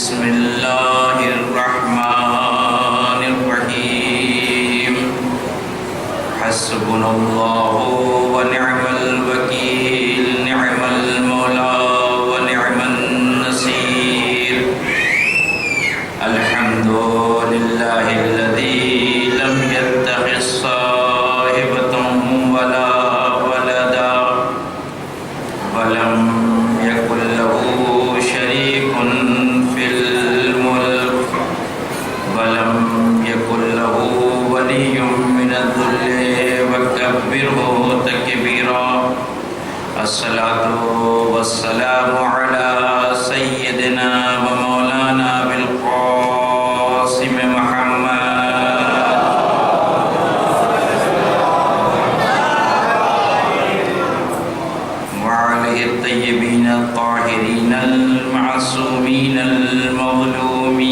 بسم اللہ الرحمن الرحیم حسبنا اللہ ونعم الوکیل نعم المولا ونعم النصیر الحمد للہ الذی لم يتخذ صاحبة ولا ولدا ولم يكن له شريك في الملك ولم يكن له ولي من الذل وكبره تكبيرا الصلاة والسلام على سيدنا ومولانا بالقاسم محمد وعليه الطيبين الطاهرين المعصومين المظلومين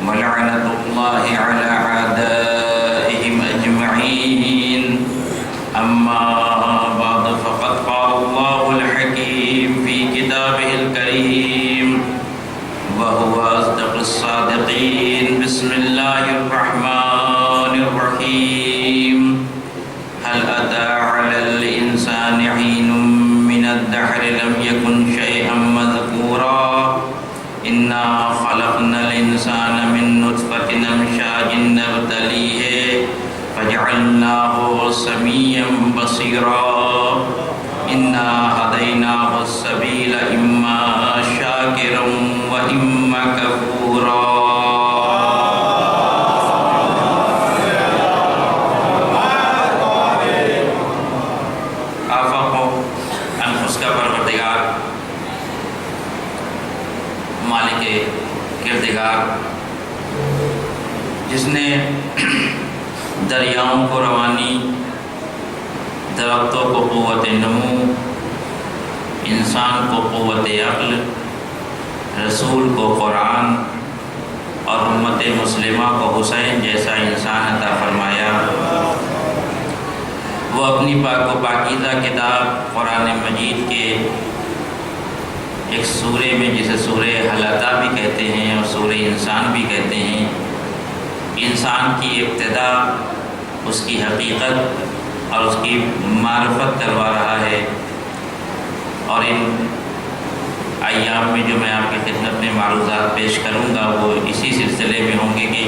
ولعنة الله على أعدائهم أجمعين أما بعد فقد قال الله الحكيم في كتابه الكريم وهو أصدق الصادقين بسم الله الرحمن الرحيم هل أتى على الإنسان حين من الدهر لم يكن شيئا مذكورا إنا خلقنا الإنسان من نطفة أمشاج نبتليه فجعلناه سميعا بصيرا إنا هديناه السبيل إما شاكرا وإما كفورا مالک کردگار جس نے دریاؤں کو روانی، درختوں کو قوت نمو، انسان کو قوت عقل، رسول کو قرآن اور امت مسلمہ کو حسین جیسا انسان عطا فرمایا، وہ اپنی پاک و پاکیزہ کتاب قرآن مجید کے ایک سورے میں جسے سورہ حلقہ بھی کہتے ہیں اور سورہ انسان بھی کہتے ہیں، انسان کی ابتدا، اس کی حقیقت اور اس کی معرفت کروا رہا ہے۔ اور ان ایام میں جو میں آپ کی خدمت میں معروضات پیش کروں گا وہ اسی سلسلے میں ہوں گے کہ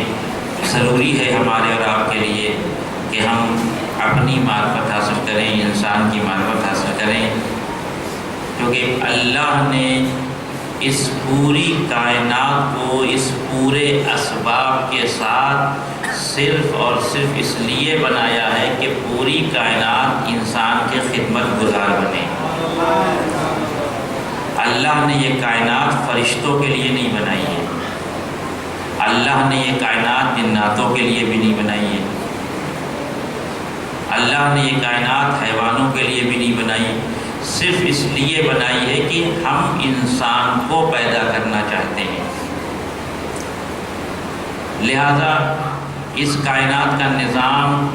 ضروری ہے ہمارے اور آپ کے لیے کہ ہم اپنی معرفت حاصل کریں، انسان کی معرفت حاصل کریں، کیونکہ اللہ نے اس پوری کائنات کو اس پورے اسباب کے ساتھ صرف اور صرف اس لیے بنایا ہے کہ پوری کائنات انسان کے خدمت گزار بنے۔ اللہ نے یہ کائنات فرشتوں کے لیے نہیں بنائی ہے، اللہ نے یہ کائنات جناتوں کے لیے بھی نہیں بنائی ہے، اللہ نے یہ کائنات حیوانوں کے لیے بھی نہیں بنائی، صرف اس لیے بنائی ہے کہ ہم انسان کو پیدا کرنا چاہتے ہیں۔ لہذا اس کائنات کا نظام،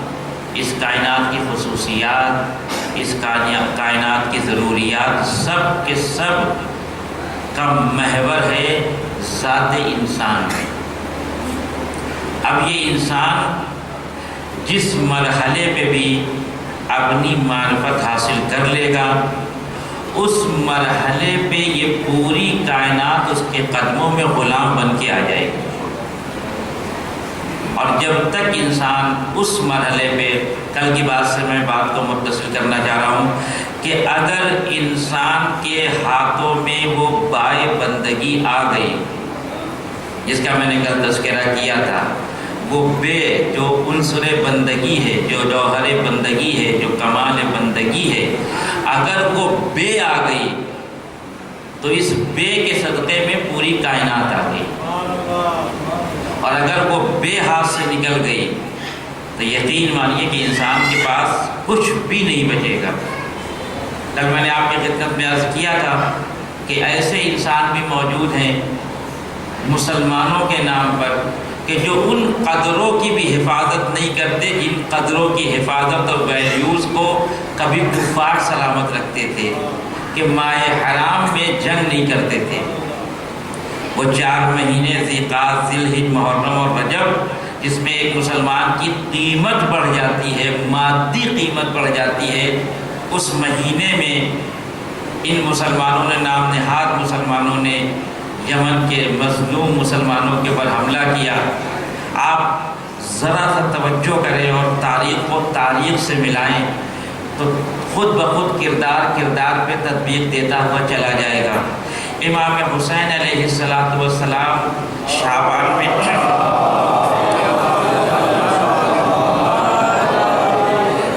اس کائنات کی خصوصیات، اس کائنات کی ضروریات سب کے سب کا محور ہے ذات انسان ہے۔ اب یہ انسان جس مرحلے پہ بھی اپنی معرفت حاصل کر لے گا، اس مرحلے پہ یہ پوری کائنات اس کے قدموں میں غلام بن کے آ جائے گی۔ اور جب تک انسان اس مرحلے پہ، کل کی بات سے میں بات کو متصل کرنا چاہ رہا ہوں کہ اگر انسان کے ہاتھوں میں وہ بائے بندگی آ گئی جس کا میں نے کل تذکرہ کیا تھا، وہ بے جو عنصر بندگی ہے، جو جوہر بندگی ہے، جو کمال بندگی ہے، اگر وہ بے آ گئی تو اس بے کے صدقے میں پوری کائنات آ گئی، اور اگر وہ بے ہاتھ سے نکل گئی تو یقین مانیے کہ انسان کے پاس کچھ بھی نہیں بچے گا۔ کل میں نے آپ کی خدمت میں عرض کیا تھا کہ ایسے انسان بھی موجود ہیں مسلمانوں کے نام پر کہ جو ان قدروں کی بھی حفاظت نہیں کرتے جن قدروں کی حفاظت اور ویلیوز کو کبھی کفار سلامت رکھتے تھے، کہ مائے حرام میں جنگ نہیں کرتے تھے، وہ 4 مہینے ذیقعدہ، ذوالحجہ، محرم اور رجب، جس میں ایک مسلمان کی قیمت بڑھ جاتی ہے، مادی قیمت بڑھ جاتی ہے، اس مہینے میں ان مسلمانوں نے، نام نہاد مسلمانوں نے یمن کے مظلوم مسلمانوں کے اوپر حملہ کیا۔ آپ ذرا سا توجہ کریں اور تاریخ کو تاریخ سے ملائیں تو خود بخود کردار پہ تطبیق دیتا ہوا چلا جائے گا۔ امام حسین علیہ السلام شعبان میں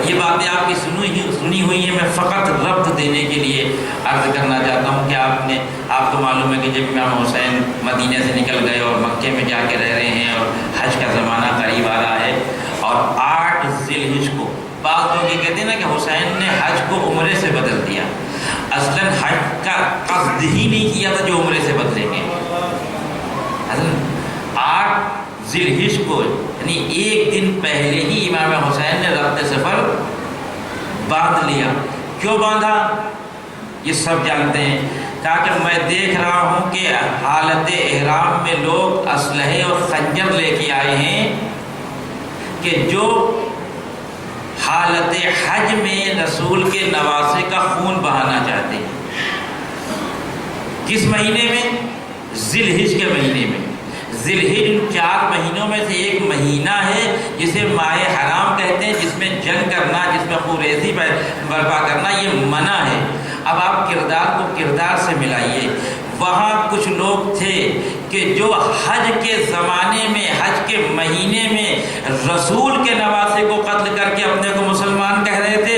یہ باتیں آپ کی سنی ہوئی ہیں، میں فقط ربط دینے کے لیے عرض کرنا چاہتا ہوں کہ آپ کو معلوم ہے کہ جب امام حسین مدینہ سے نکل گئے اور مکے میں جا کے رہ رہے ہیں اور حج کا زمانہ قریب آ رہا ہے، اور 8 ذوالحجہ کو بعض لوگ یہ کہتے ہیں نا کہ حسین نے حج کو عمرے سے بدل دیا۔ اصلاً حج کا قصد ہی نہیں کیا تھا جو عمرے سے بدلیں گے۔ 8 ذوالحجہ کو یعنی ایک دن پہلے ہی امام حسین نے ربط سفر باندھ لیا۔ کیوں باندھا یہ سب جانتے ہیں، تاکہ میں دیکھ رہا ہوں کہ حالت احرام میں لوگ اسلحے اور خنجر لے کے آئے ہیں کہ جو حالت حج میں رسول کے نواسے کا خون بہانا چاہتے ہیں۔ کس مہینے میں؟ ذوالحجہ کے مہینے میں۔ ذوالحجہ 4 مہینوں میں سے ایک مہینہ ہے جسے ماہ حرام کہتے ہیں، جس میں جنگ کرنا، جس میں خوریزی برپا کرنا یہ منع ہے۔ اب آپ کردار کو کردار سے ملائیے۔ وہاں کچھ لوگ تھے کہ جو حج کے زمانے میں، حج کے مہینے میں رسول کے نواسے کو قتل کر کے اپنے کو مسلمان کہہ رہے تھے۔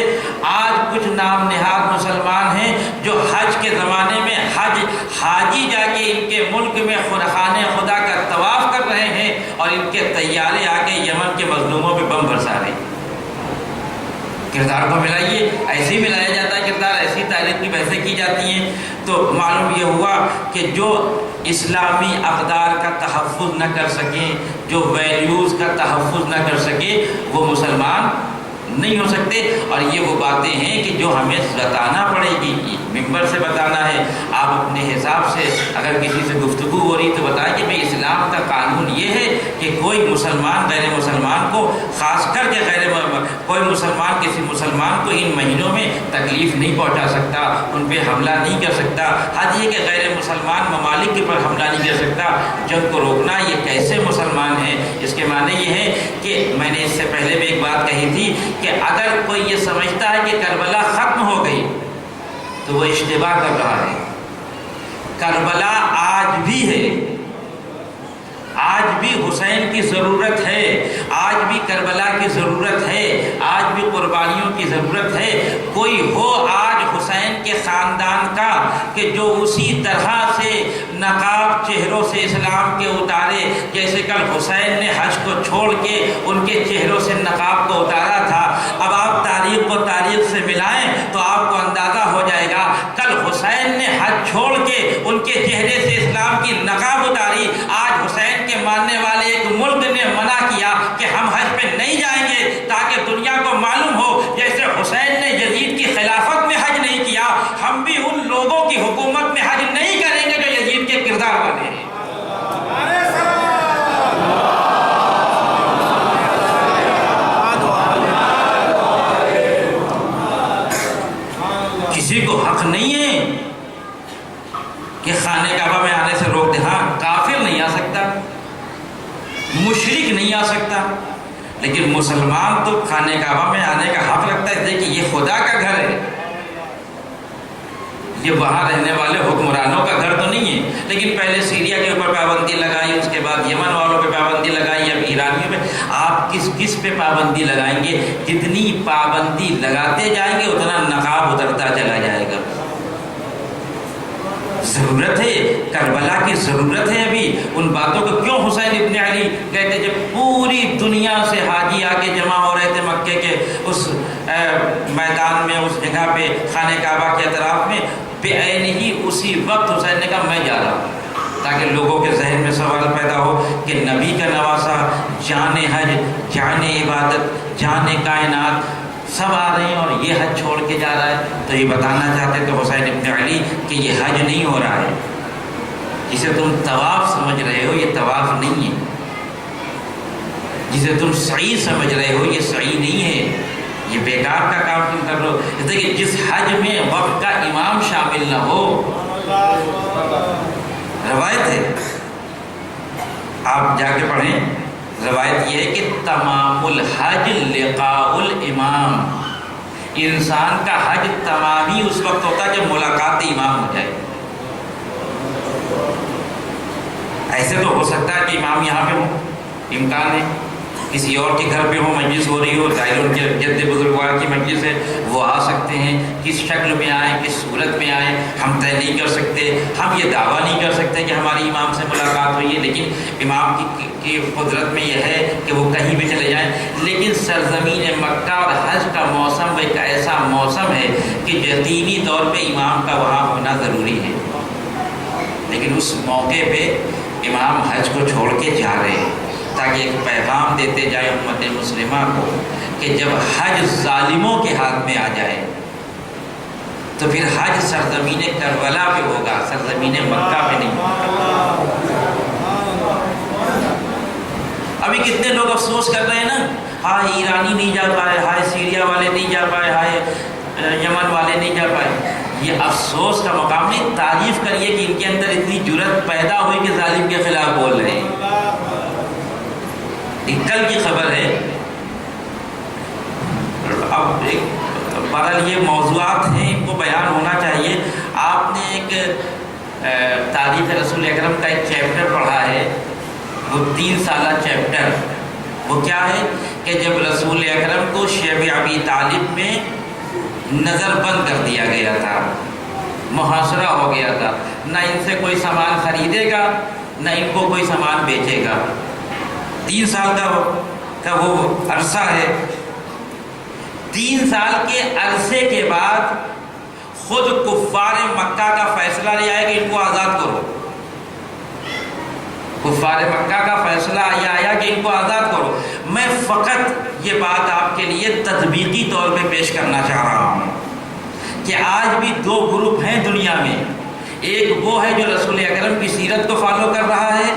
آج کچھ نام نہاد مسلمان ہیں جو حج کے زمانے میں حاجی جا کے ان کے ملک میں خانہ خدا کا طواف کر رہے ہیں اور ان کے طیارے آ کے یمن کے مظلوموں پہ بم برسا رہے ہیں۔ کردار کو ملائیے، ایسے ہی ملایا جاتا ہے کردار، ایسی تاریخ کی بحثیں کی جاتی ہیں۔ تو معلوم یہ ہوا کہ جو اسلامی اقدار کا تحفظ نہ کر سکیں، جو ویلیوز کا تحفظ نہ کر سکیں، وہ مسلمان نہیں ہو سکتے۔ اور یہ وہ باتیں ہیں کہ جو ہمیں بتانا پڑے گی، ممبر سے بتانا ہے۔ آپ اپنے حساب سے اگر کسی سے گفتگو ہو رہی تو بتائیں کہ بھئی اسلام کا قانون یہ ہے کہ کوئی مسلمان غیر مسلمان کو، خاص کر کے کوئی مسلمان کسی مسلمان کو ان مہینوں میں تکلیف نہیں پہنچا سکتا، ان پہ حملہ نہیں کر سکتا۔ حد یہ کہ غیر مسلمان ممالک کے پر حملہ نہیں کر سکتا۔ جنگ کو روکنا یہ کیسے مسلمان ہیں؟ اس کے معنی یہ ہے کہ میں نے اس سے پہلے بھی ایک بات کہی تھی کہ اگر کوئی یہ سمجھتا ہے کہ کربلا ختم ہو گئی تو وہ اشتباہ کر رہا ہے۔ کربلا آج بھی ہے، آج بھی حسین کی ضرورت ہے، آج بھی کربلا کی ضرورت ہے، آج بھی قربانیوں کی ضرورت ہے۔ کوئی ہو آج حسین کے خاندان کا کہ جو اسی طرح سے نقاب چہروں سے اسلام کے اتارے جیسے کل حسین نے حج کو چھوڑ کے ان کے چہروں سے نقاب کو اتارا تھا۔ اب آپ تاریخ کو تاریخ سے ملائیں تو آپ کو اندازہ ہو جائے گا کل حسین نے حج چھوڑ کے ان کے چہرے سے اسلام کی نقاب اتاری، آج حسین کے ماننے والے ایک ملک نے منع کیا کہ ہم حج پہ نہیں جائیں گے، تاکہ دنیا کو معلوم ہو جیسے حسین نے یزید کی خلافت میں حج نہیں کیا، ہم بھی ان لوگوں کی حکومت میں حج نہیں کریں گے جو یزید کے کردار والے ہیں۔ کسی کو حق نہیں ہے کہ خانہ کعبہ میں آنے سے روک دے۔ ہاں، کافر نہیں آ سکتا، مشرک نہیں آ سکتا، لیکن مسلمان تو خانہ کعبہ میں آنے کا حق رکھتا ہے، کہ یہ خدا کا گھر ہے، یہ وہاں رہنے والے حکمرانوں کا گھر تو نہیں ہے۔ لیکن پہلے سیریا کے اوپر پابندی لگائی، اس کے بعد یمن والوں پہ پابندی لگائی، اب ایرانیوں پہ۔ آپ کس پہ پابندی لگائیں گے؟ جتنی پابندی لگاتے جائیں گے اتنا نقاب اترتا چلا جائے گا۔ ضرورت ہے، کربلا کی ضرورت ہے ابھی ان باتوں کو۔ کیوں حسین ابن علی کہتے جب پوری دنیا سے حاجی آ کے جمع ہو رہے تھے مکے کے اس میدان میں، اس جگہ پہ خانہ کعبہ کے اطراف میں، بے عین ہی اسی وقت حسین نے کہا میں جا رہا ہوں، تاکہ لوگوں کے ذہن میں سوال پیدا ہو کہ نبی کا نواسا، جان حج، جان عبادت، جان کائنات سب آ رہے ہیں اور یہ حج چھوڑ کے جا رہا ہے۔ تو یہ بتانا چاہتے تھے حسین ابن علی کہ یہ حج نہیں ہو رہا ہے، جسے تم طواف سمجھ رہے ہو یہ طواف نہیں ہے، جسے تم سعی سمجھ رہے ہو یہ سعی نہیں ہے، یہ بیکار کا کام تم کر رہے ہو۔ دیکھیں جس حج میں وقت کا امام شامل نہ ہو، روایت ہے آپ جا کے پڑھیں، روایت یہ ہے کہ تمام الحج لقاء الامام، انسان کا حج تمام ہی اس وقت ہوتا ہے جب ملاقات امام ہو جائے۔ ایسے تو ہو سکتا ہے کہ امام یہاں پہ ہو، امکان ہے کسی اور کے گھر پہ ہو، مجلس ہو رہی ہو، ظاہر ان کے جد بزرگوار کی مجلس ہے، وہ آ سکتے ہیں، کس شکل میں آئیں، کس صورت میں آئیں ہم طے نہیں کر سکتے، ہم یہ دعویٰ نہیں کر سکتے کہ ہماری امام سے ملاقات ہوئی ہے، لیکن امام کی قدرت میں یہ ہے کہ وہ کہیں بھی چلے جائیں۔ لیکن سرزمین مکہ اور حج کا موسم ایک ایسا موسم ہے کہ یقینی طور پہ امام کا وہاں ہونا ضروری ہے، لیکن اس موقع پہ امام حج کو چھوڑ کے جا رہے ہیں تاکہ ایک پیغام دیتے جائے امت مسلمہ کو کہ جب حج ظالموں کے ہاتھ میں آ جائے تو پھر حج سرزمین کربلا پہ ہوگا، سرزمین مکہ پہ نہیں ہوگا۔ ابھی کتنے لوگ افسوس کر رہے ہیں نا، ہائے ایرانی نہیں جا پائے، ہائے سیریا والے نہیں جا پائے، ہائے یمن والے نہیں جا پائے۔ یہ افسوس کا مقام نہیں، تعریف کریے کہ ان کے اندر اتنی جرأت پیدا ہوئی کہ ظالم کے خلاف بول رہے ہیں۔ کل کی خبر ہے، اب بہرحال یہ موضوعات ہیں، ان کو بیان ہونا چاہیے۔ آپ نے ایک تاریخ رسول اکرم کا ایک چیپٹر پڑھا ہے، وہ 3 سالہ چیپٹر، وہ کیا ہے کہ جب رسول اکرم کو شیب ابی طالب میں نظر بند کر دیا گیا تھا، محاصرہ ہو گیا تھا، نہ ان سے کوئی سامان خریدے گا نہ ان کو کوئی سامان بیچے گا۔ 3 سال کا وہ عرصہ ہے۔ 3 سال کے عرصے کے بعد خود کفار مکہ کا فیصلہ لے آئے کہ ان کو آزاد کرو۔ کفار مکہ کا فیصلہ یہ آیا کہ ان کو آزاد کرو۔ میں فقط یہ بات آپ کے لیے تطبیقی طور پہ پیش کرنا چاہ رہا ہوں کہ آج بھی 2 گروپ ہیں دنیا میں، ایک وہ ہے جو رسول اکرم کی سیرت کو فالو کر رہا ہے،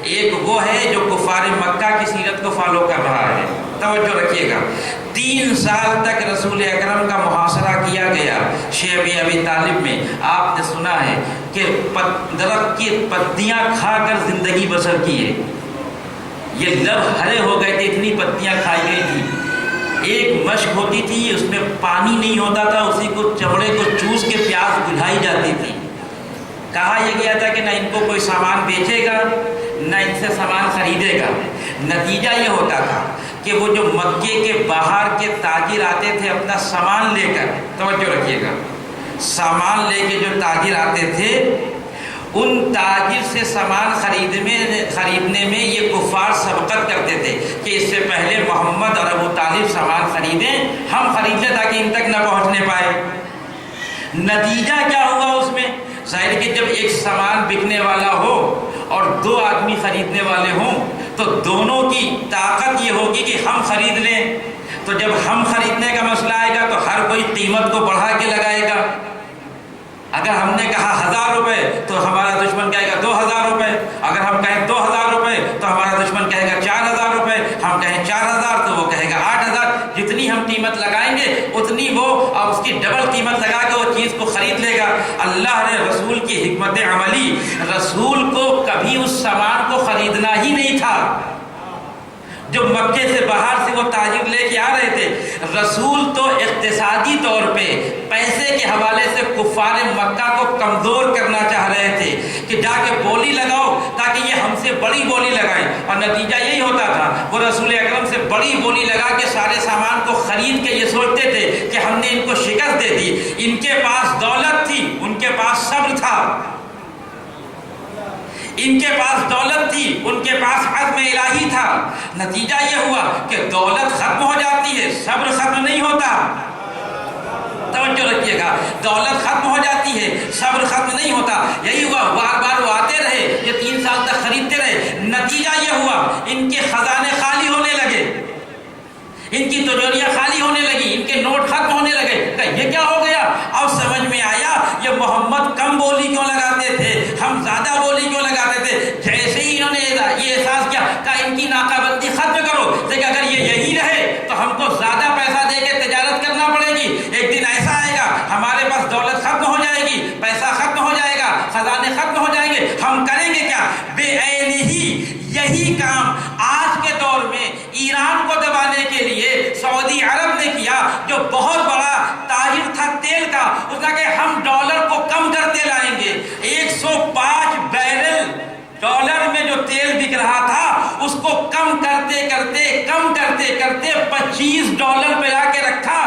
ایک وہ ہے جو کفار مکہ کی سیرت کو فالو کر رہا ہے۔ توجہ رکھیے گا، 3 سال تک رسول اکرم کا محاصرہ کیا گیا شیب ابی طالب میں۔ آپ نے سنا ہے کہ درخت کی پتیاں کھا کر زندگی بسر کی ہے، یہ لب ہرے ہو گئے تھے، اتنی پتیاں کھائی گئی تھی۔ ایک مشک ہوتی تھی، اس میں پانی نہیں ہوتا تھا، اسی کو چمڑے کو چوس کے پیاس بجھائی جاتی تھی۔ کہا یہ گیا تھا کہ نہ ان کو کوئی سامان بیچے گا نہ ان سے سامان خریدے گا۔ نتیجہ یہ ہوتا تھا کہ وہ جو مکے کے باہر کے تاجر آتے تھے اپنا سامان لے کر، توجہ رکھیے گا، سامان لے کے جو تاجر آتے تھے، ان تاجر سے سامان خریدنے میں یہ کفار سبقت کرتے تھے کہ اس سے پہلے محمد اور ابو طالب سامان خریدیں، ہم خرید لیں تاکہ ان تک نہ پہنچنے پائے۔ نتیجہ کیا ہوا اس میں؟ ظاہر کہ جب ایک سامان بکنے والا ہو اور 2 آدمی خریدنے والے ہوں تو دونوں کی طاقت یہ ہوگی کہ ہم خرید لیں۔ تو جب ہم خریدنے کا مسئلہ آئے گا تو ہر کوئی قیمت کو بڑھا کے لگائے گا۔ اگر ہم نے کہا 1000 روپے تو ہمارا دشمن کہے گا 2000 روپے، اگر ہم کہیں 2000 روپے تو ہمارا دشمن کہے گا 4000 روپے، ہم کہیں 4000 تو وہ کہے گا 8000۔ جتنی ہم قیمت لگائیں گے اتنی وہ اور اس کی ڈبل قیمت لگا کے وہ چیز کو خرید لے گا۔ اللہ نے رسول کی حکمت عملی، رسول کو کبھی اس سامان کو خریدنا ہی نہیں تھا۔ جو مکے سے باہر سے وہ تاجر لے کے آ رہے تھے، رسول تو اقتصادی طور پہ پیسے کے حوالے سے کفار مکہ کو کمزور کرنا چاہ رہے تھے کہ جا کے بولی لگاؤ تاکہ یہ ہم سے بڑی بولی لگائیں، اور نتیجہ یہی ہوتا تھا، وہ رسول اکرم سے بڑی بولی لگا کے سارے سامان کو خرید کے یہ سوچتے تھے کہ ہم نے ان کو شکست دے دی۔ ان کے پاس دولت تھی، ان کے پاس صبر تھا، ان کے پاس دولت تھی، ان کے پاس عزم الہی تھا۔ نتیجہ یہ ہوا کہ دولت ختم ہو جاتی ہے، صبر ختم نہیں ہوتا۔ توجہ رکھیے گا، دولت ختم ہو جاتی ہے، صبر ختم نہیں ہوتا۔ یہی ہوا، بار بار وہ آتے رہے، یہ 3 سال تک خریدتے رہے۔ نتیجہ یہ ہوا ان کے خزانے خالی ہونے لگے، ان کی تجوریاں خالی ہونے لگی، ان کے نوٹ ختم ہونے لگے۔ کہ یہ کیا ہو گیا؟ اب سمجھ میں آیا یہ محمد کم بولی کیوں لگاتے تھے، ہم زیادہ بولی کیوں خزانے ختم ہو جائیں گے، ہم کریں گے کیا؟ بے عین ہی یہی کام آج کے دور میں ایران کو دبانے کے لیے سعودی عرب نے کیا، جو بہت بڑا تاجر تھا تیل کا، اس نے کہا ہم ڈالر کو کم کرتے لائیں گے۔ 105 بیرل ڈالر میں جو تیل بک رہا تھا اس کو کم کرتے کرتے 25 ڈالر پہ لا کے رکھا،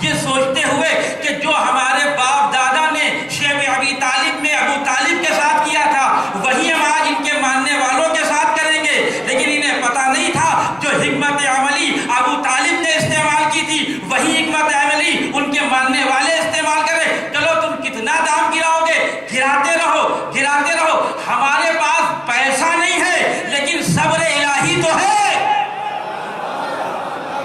یہ سوچتے ہوئے کہ جو ہمارے باپ دادا نے شیب ابی طالب میں ابو طالب کے ساتھ کیا تھا وہی ہم آج ان کے ماننے والوں کے ساتھ کریں گے۔ لیکن انہیں پتا نہیں تھا جو حکمت عملی ابو طالب نے استعمال کی تھی وہی حکمت عملی ان کے ماننے والے استعمال کریں۔ چلو تم کتنا دام گراؤ گے، گراتے رہو، ہمارے پاس پیسہ نہیں ہے لیکن صبر الہی تو ہے۔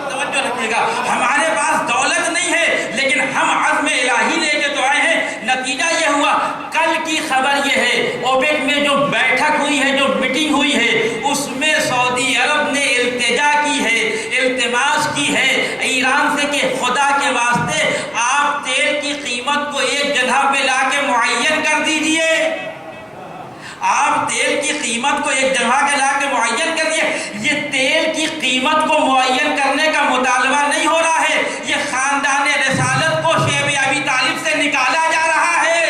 توجہ رکھیے گا، ہمارے پاس دولت نہیں ہے لیکن ہم عزم الہی لے کے تو آئے ہیں۔ نتیجہ یہ ہوا، کل کی خبر یہ ہے اوپیک میں جو بیٹھک ہوئی ہے، جو میٹنگ ہوئی ہے، اس میں سعودی عرب نے التجا کی ہے، التماس کی ہے ایران سے کہ خدا کے واسطے آپ تیل کی قیمت کو ایک جگہ پہ لا کے معین کر دیجئے۔ آپ تیل کی قیمت کو ایک جگہ کے لا کے معین کر دیے۔ یہ تیل کی قیمت کو معین کرنے کا مطالبہ نہیں ہو رہا ہے، یہ خاندان رسالت کو شیب ابی طالب سے نکالا جا رہا ہے۔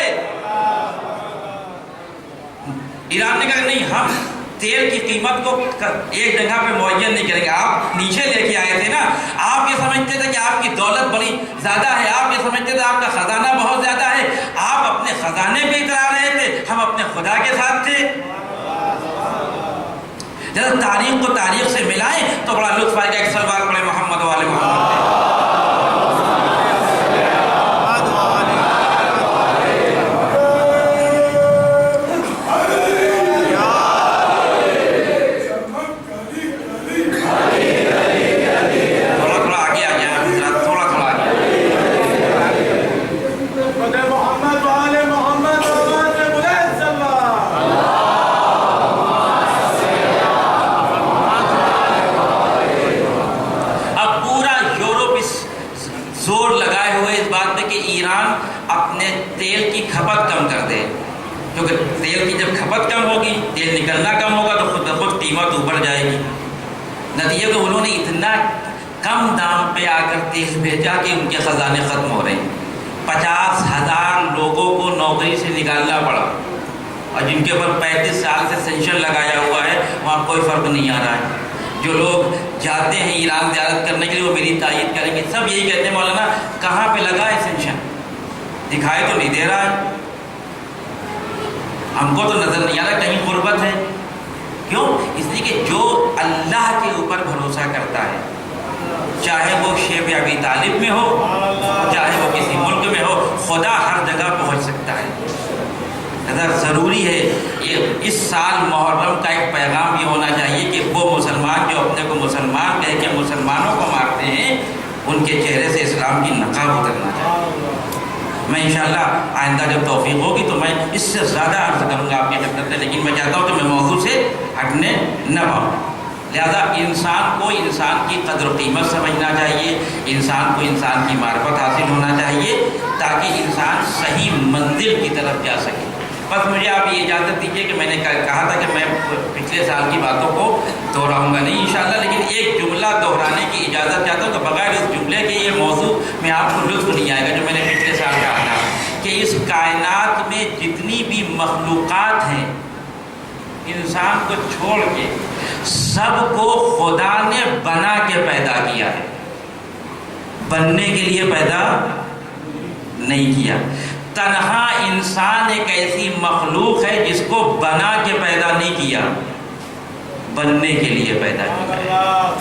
ایران نے کہا نہیں، ہم تیل کی قیمت کو ایک جگہ پہ معین نہیں کریں گے۔ آپ نیچے لے کے آئے تھے نا، آپ یہ سمجھتے تھے کہ آپ کی دولت بڑی زیادہ ہے، آپ یہ سمجھتے تھے آپ کا خزانہ بہت زیادہ ہے، آپ اپنے خزانے پہ اترا رہے تھے، ہم اپنے خدا کے ساتھ تھے۔ جب تاریخ کو تاریخ سے ملائیں تو بڑا لطف آئے گا۔ ایک سلوات پڑھیں محمد والے محمد۔ تیل کی جب کھپت کم ہوگی، تیل نکلنا کم ہوگا تو خود بخود قیمت اوپر جائے گی۔ نتیجہ تو انہوں نے اتنا کم دام پہ آ کر تیل بھیجا کہ ان کے خزانے ختم ہو رہے ہیں۔ 50,000 لوگوں کو نوکری سے نکالنا پڑا، اور جن کے اوپر 35 سال سے سینکشن لگایا ہوا ہے وہاں کوئی فرق نہیں آ رہا ہے۔ جو لوگ جاتے ہیں ایران زیارت کرنے کے لیے وہ میری تائید کریں گے، سب یہی کہتے ہیں مولانا کہاں پہ لگا ہے سینکشن، دکھائی تو نہیں دے رہا ہے، ہم کو تو نظر نہیں آ رہا کہیں غربت ہے۔ کیوں؟ اس لیے کہ جو اللہ کے اوپر بھروسہ کرتا ہے، چاہے وہ شیب ابی طالب میں ہو، چاہے وہ کسی ملک میں ہو، خدا ہر جگہ پہنچ سکتا ہے۔ ضروری ہے یہ اس سال محرم کا ایک پیغام یہ ہونا چاہیے کہ وہ مسلمان جو اپنے کو مسلمان کہہ کے مسلمانوں کو مارتے ہیں ان کے چہرے سے اسلام کی نقاب اترنا چاہیے۔ میں انشاءاللہ آئندہ جب توفیق ہوگی تو میں اس سے زیادہ عرض کروں گا آپ کی خدمت میں، لیکن میں چاہتا ہوں کہ میں موضوع سے ہٹنے نہ پاؤں۔ لہذا انسان کو انسان کی قدر و قیمت سمجھنا چاہیے، انسان کو انسان کی معرفت حاصل ہونا چاہیے تاکہ انسان صحیح منزل کی طرف جا سکے۔ بس مجھے آپ یہ اجازت دیجیے کہ میں نے کہا تھا کہ میں پچھلے سال کی باتوں کو دہراؤں گا نہیں انشاءاللہ، لیکن ایک جملہ دہرانے کی اجازت چاہتا ہوں کہ بغیر اس جملے کے یہ موضوع میں آپ کو لطف نہیں آئے گا جو میں نے پچھلے سال کہا تھا کہ اس کائنات میں جتنی بھی مخلوقات ہیں انسان کو چھوڑ کے سب کو خدا نے بنا کے پیدا کیا ہے، بننے کے لیے پیدا نہیں کیا۔ تنہا انسان ایک ایسی مخلوق ہے جس کو بنا کے پیدا نہیں کیا، بننے کے لیے پیدا کیا ہے۔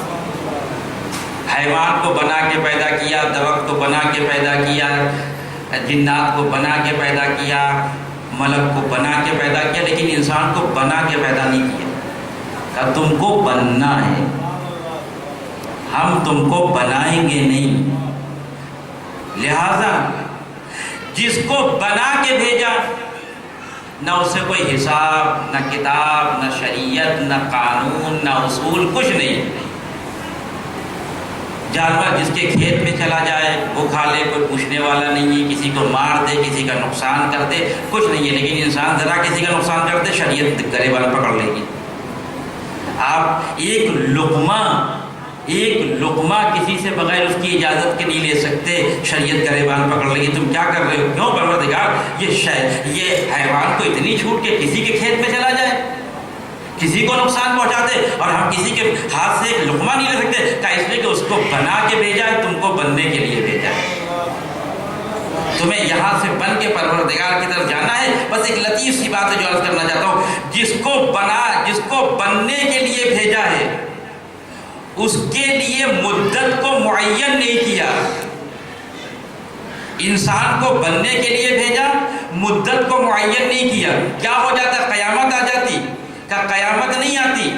حیوان کو بنا کے پیدا کیا، درخت کو بنا کے پیدا کیا، جنات کو بنا کے پیدا کیا، ملک کو بنا کے پیدا کیا، لیکن انسان کو بنا کے پیدا نہیں کیا۔ کہ تم کو بننا ہے، ہم تم کو بنائیں گے نہیں۔ لہذا جس کو بنا کے بھیجا نہ اس سے کوئی حساب، نہ کتاب، نہ شریعت، نہ قانون، نہ اصول، کچھ نہیں۔ جانور جس کے کھیت میں چلا جائے وہ کھا لے، کوئی پوچھنے والا نہیں ہے، کسی کو مار دے، کسی کا نقصان کر دے، کچھ نہیں ہے. لیکن انسان ذرا کسی کا نقصان کر دے شریعت گریبان پکڑ لے گی. آپ ایک لقمہ کسی سے بغیر اس کی اجازت کے نہیں لے سکتے، شریعت گریبان پکڑ لے گی. تم کیا کر رہے ہو؟ کیوں پروردگار یہ حیوان کو اتنی چھوٹ کے کسی کے کھیت میں چلا جائے، کسی کو نقصان پہنچا دے، اور ہم کسی کے ہاتھ سے ایک لقمہ نہیں لے سکتے؟ کہا اس لیے کہ اس کو بنا کے بھیجا ہے، تم کو بننے کے لیے بھیجا ہے. تمہیں یہاں سے بن کے پروردگار کی طرف جانا ہے. بس ایک لطیف سی بات ہے جو عرض کرنا چاہتا ہوں، جس کو بننے کے لیے بھیجا ہے اس کے لیے مدت کو معین نہیں کیا. انسان کو بننے کے لیے بھیجا، مدت کو معین نہیں کیا. کیا ہو جاتا؟ قیامت آ جاتی. کہ قیامت نہیں آتی،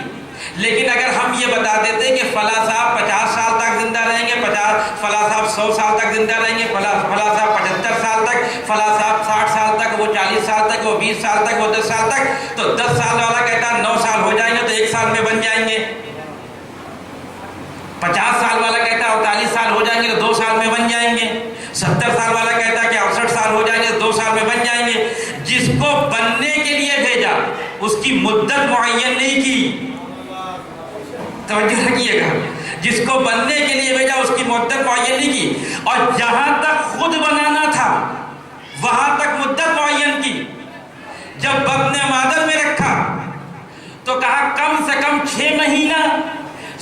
لیکن اگر ہم یہ بتا دیتے کہ فلاں صاحب 50 سال تک زندہ رہیں گے، فلاں صاحب 100 سال تک زندہ رہیں گے، فلاں صاحب 75 سال تک، فلاں صاحب 60 سال تک، وہ 40 سال تک، وہ 20 سال تک، وہ 10 سال تک، تو 10 سال والا کہتا ہے 9 سال ہو جائیں گے تو 1 سال میں بن جائیں گے. 50 سال والا کہتا ہے 48 سال ہو جائیں گے تو 2 سال میں بن جائیں گے. 70 سال والا کہتا ہے کہ 68 سال ہو جائیں گے تو 2 سال میں بن جائیں گے. جس کو بننے کے لیے بھیجا اس کی مدت معین نہیں کی. توجہ رکھیے گا، جس کو بننے کے لیے بھیجا اس کی مدت معین نہیں کی، اور جہاں تک خود بنانا تھا وہاں تک مدت معین کی. جب بطن مادر میں رکھا تو کہا کم سے کم 6 مہینہ،